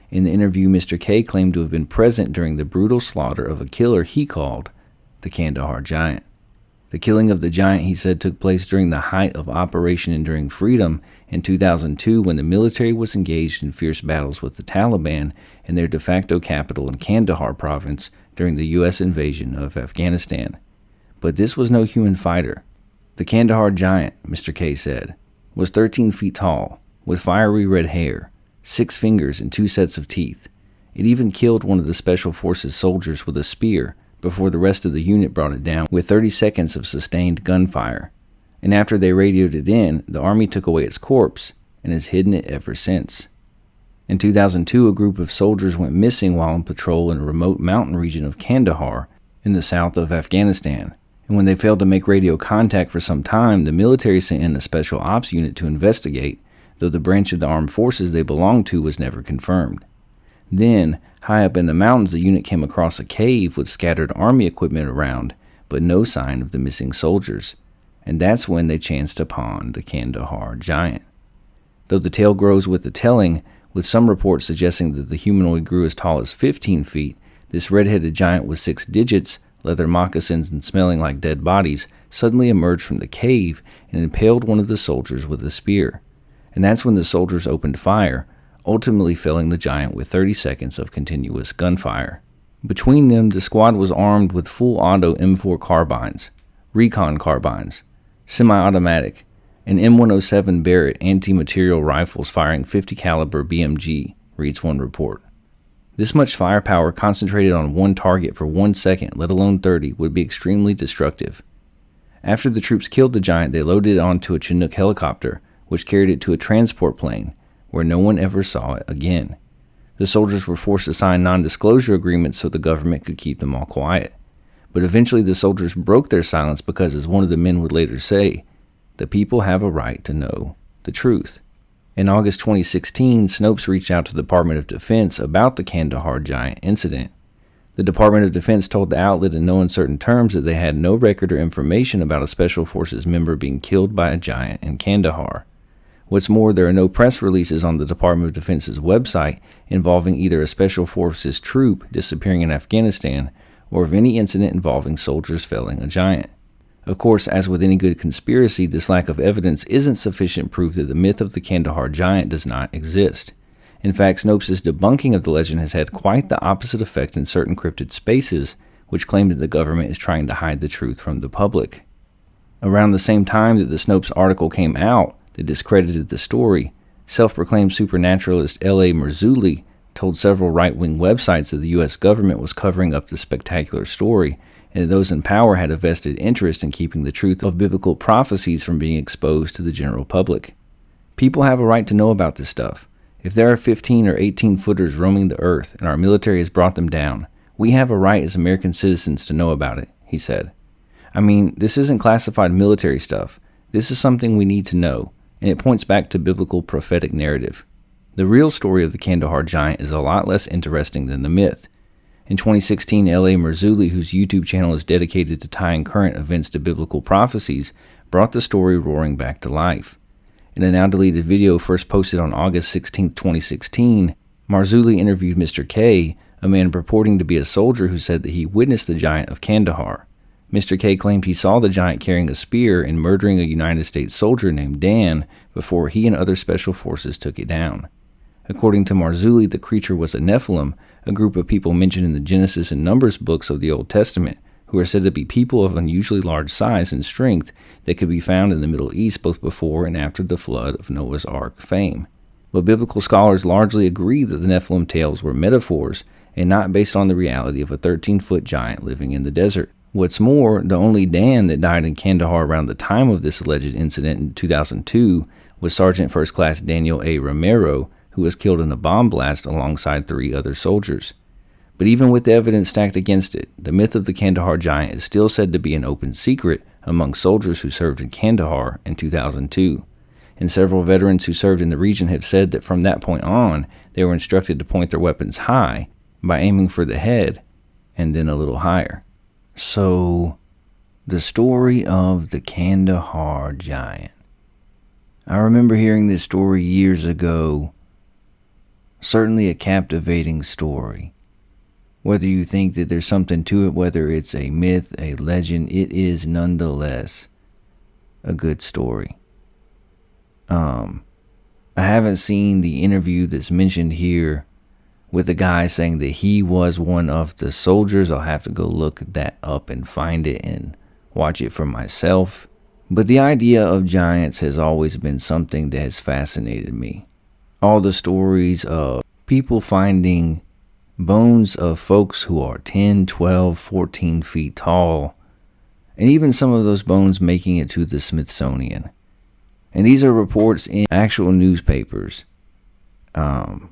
In the interview, Mr. K claimed to have been present during the brutal slaughter of a killer he called the Kandahar Giant. The killing of the giant, he said, took place during the height of Operation Enduring Freedom in 2002 when the military was engaged in fierce battles with the Taliban in their de facto capital in Kandahar province during the U.S. invasion of Afghanistan. But this was no human fighter. The Kandahar Giant, Mr. K said, was 13 feet tall, with fiery red hair, 6 fingers and 2 sets of teeth. It even killed one of the Special Forces soldiers with a spear before the rest of the unit brought it down with 30 seconds of sustained gunfire. And after they radioed it in, the Army took away its corpse and has hidden it ever since. In 2002, a group of soldiers went missing while on patrol in a remote mountain region of Kandahar in the south of Afghanistan. And when they failed to make radio contact for some time, the military sent in a special ops unit to investigate, though the branch of the armed forces they belonged to was never confirmed. Then, high up in the mountains, the unit came across a cave with scattered army equipment around, but no sign of the missing soldiers. And that's when they chanced upon the Kandahar Giant. Though the tale grows with the telling, with some reports suggesting that the humanoid grew as tall as 15 feet, this red-headed giant with 6 digits, leather moccasins, and smelling like dead bodies suddenly emerged from the cave and impaled one of the soldiers with a spear. And that's when the soldiers opened fire, ultimately felling the giant with 30 seconds of continuous gunfire. Between them, the squad was armed with full-auto M4 carbines, recon carbines, semi-automatic, and M107 Barrett anti-material rifles firing 50 caliber BMG, reads one report. This much firepower concentrated on one target for 1 second, let alone 30, would be extremely destructive. After the troops killed the giant, they loaded it onto a Chinook helicopter, which carried it to a transport plane, where no one ever saw it again. The soldiers were forced to sign non-disclosure agreements so the government could keep them all quiet. But eventually the soldiers broke their silence because, as one of the men would later say, the people have a right to know the truth. In August 2016, Snopes reached out to the Department of Defense about the Kandahar Giant incident. The Department of Defense told the outlet in no uncertain terms that they had no record or information about a Special Forces member being killed by a giant in Kandahar. What's more, there are no press releases on the Department of Defense's website involving either a Special Forces troop disappearing in Afghanistan or of any incident involving soldiers felling a giant. Of course, as with any good conspiracy, this lack of evidence isn't sufficient proof that the myth of the Kandahar Giant does not exist. In fact, Snopes' debunking of the legend has had quite the opposite effect in certain cryptid spaces, which claim that the government is trying to hide the truth from the public. Around the same time that the Snopes article came out that discredited the story, self-proclaimed supernaturalist L.A. Marzulli told several right-wing websites that the U.S. government was covering up the spectacular story, and that those in power had a vested interest in keeping the truth of biblical prophecies from being exposed to the general public. People have a right to know about this stuff. If there are 15 or 18 footers roaming the earth and our military has brought them down, we have a right as American citizens to know about it, he said. I mean, this isn't classified military stuff. This is something we need to know, and it points back to biblical prophetic narrative. The real story of the Kandahar Giant is a lot less interesting than the myth. In 2016, L.A. Marzulli, whose YouTube channel is dedicated to tying current events to biblical prophecies, brought the story roaring back to life. In a now-deleted video first posted on August 16, 2016, Marzulli interviewed Mr. K, a man purporting to be a soldier who said that he witnessed the giant of Kandahar. Mr. K claimed he saw the giant carrying a spear and murdering a United States soldier named Dan before he and other special forces took it down. According to Marzulli, the creature was a Nephilim, a group of people mentioned in the Genesis and Numbers books of the Old Testament, who are said to be people of unusually large size and strength that could be found in the Middle East both before and after the flood of Noah's Ark fame. But biblical scholars largely agree that the Nephilim tales were metaphors and not based on the reality of a 13-foot giant living in the desert. What's more, the only Dan that died in Kandahar around the time of this alleged incident in 2002 was Sergeant First Class Daniel A. Romero, who was killed in a bomb blast alongside 3 other soldiers. But even with the evidence stacked against it, the myth of the Kandahar Giant is still said to be an open secret among soldiers who served in Kandahar in 2002. And several veterans who served in the region have said that from that point on, they were instructed to point their weapons high by aiming for the head and then a little higher. So, the story of the Kandahar Giant. I remember hearing this story years ago. Certainly a captivating story. Whether you think that there's something to it, whether it's a myth, a legend, it is nonetheless a good story. I haven't seen the interview that's mentioned here with the guy saying that he was one of the soldiers. I'll have to go look that up and find it and watch it for myself. But the idea of giants has always been something that has fascinated me. All the stories of people finding bones of folks who are 10, 12, 14 feet tall, and even some of those bones making it to the Smithsonian. And these are reports in actual newspapers. I'm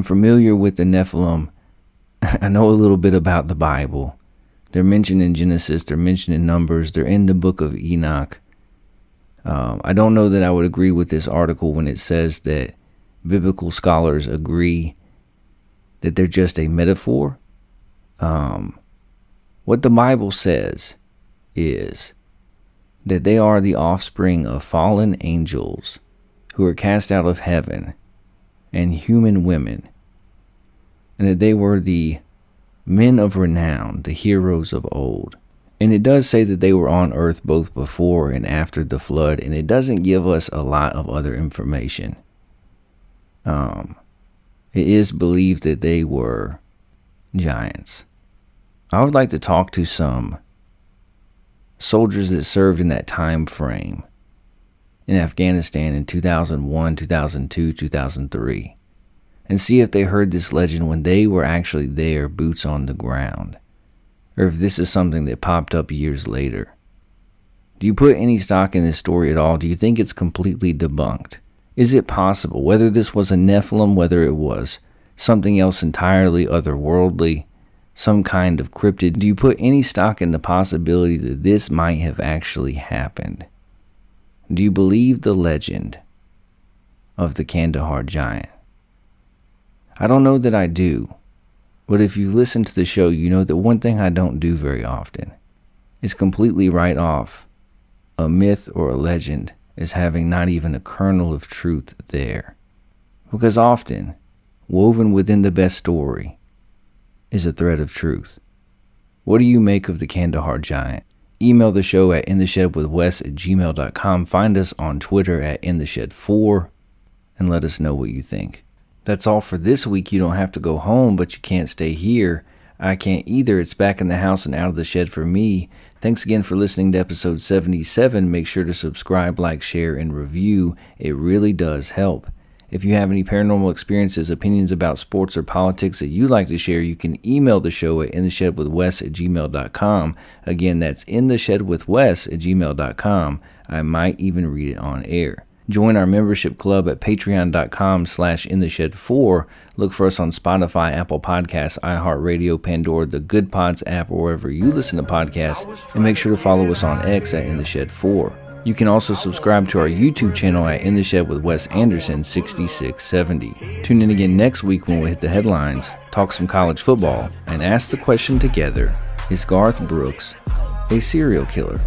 familiar with the Nephilim. I know a little bit about the Bible. They're mentioned in Genesis. They're mentioned in Numbers. They're in the book of Enoch. I don't know that I would agree with this article when it says that biblical scholars agree that they're just a metaphor. What the Bible says is that they are the offspring of fallen angels who were cast out of heaven and human women, and that they were the men of renown, the heroes of old. And it does say that they were on earth both before and after the flood, and it doesn't give us a lot of other information. It is believed that they were giants. I would like to talk to some soldiers that served in that time frame in Afghanistan in 2001, 2002, 2003, and see if they heard this legend when they were actually there, boots on the ground, or if this is something that popped up years later. Do you put any stock in this story at all? Do you think it's completely debunked? Is it possible, whether this was a Nephilim, whether it was something else entirely otherworldly, some kind of cryptid, do you put any stock in the possibility that this might have actually happened? Do you believe the legend of the Kandahar Giant? I don't know that I do, but if you listen to the show, you know that one thing I don't do very often is completely write off a myth or a legend as having not even a kernel of truth there. Because often, woven within the best story is a thread of truth. What do you make of the Kandahar Giant? Email the show at intheshedwithwes@gmail.com. Find us on Twitter at intheshed4 and let us know what you think. That's all for this week. You don't have to go home, but you can't stay here. I can't either. It's back in the house and out of the shed for me. Thanks again for listening to episode 77. Make sure to subscribe, like, share, and review. It really does help. If you have any paranormal experiences, opinions about sports or politics that you'd like to share, you can email the show at intheshedwithwes@gmail.com. Again, that's intheshedwithwes@gmail.com. I might even read it on air. Join our membership club at patreon.com/intheshed4. Look for us on Spotify, Apple Podcasts, iHeartRadio, Pandora, the Good Pods app, or wherever you listen to podcasts. And make sure to follow us on X at intheshed4. You can also subscribe to our YouTube channel at In the Shed with Wes Anderson 6670. Tune in again next week when we hit the headlines, talk some college football, and ask the question together, is Garth Brooks a serial killer?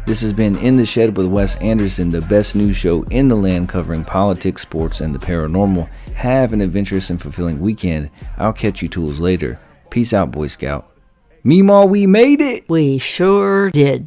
This has been In the Shed with Wes Anderson, the best news show in the land covering politics, sports, and the paranormal. Have an adventurous and fulfilling weekend. I'll catch you tools later. Peace out, Boy Scout. Meemaw, we made it! We sure did.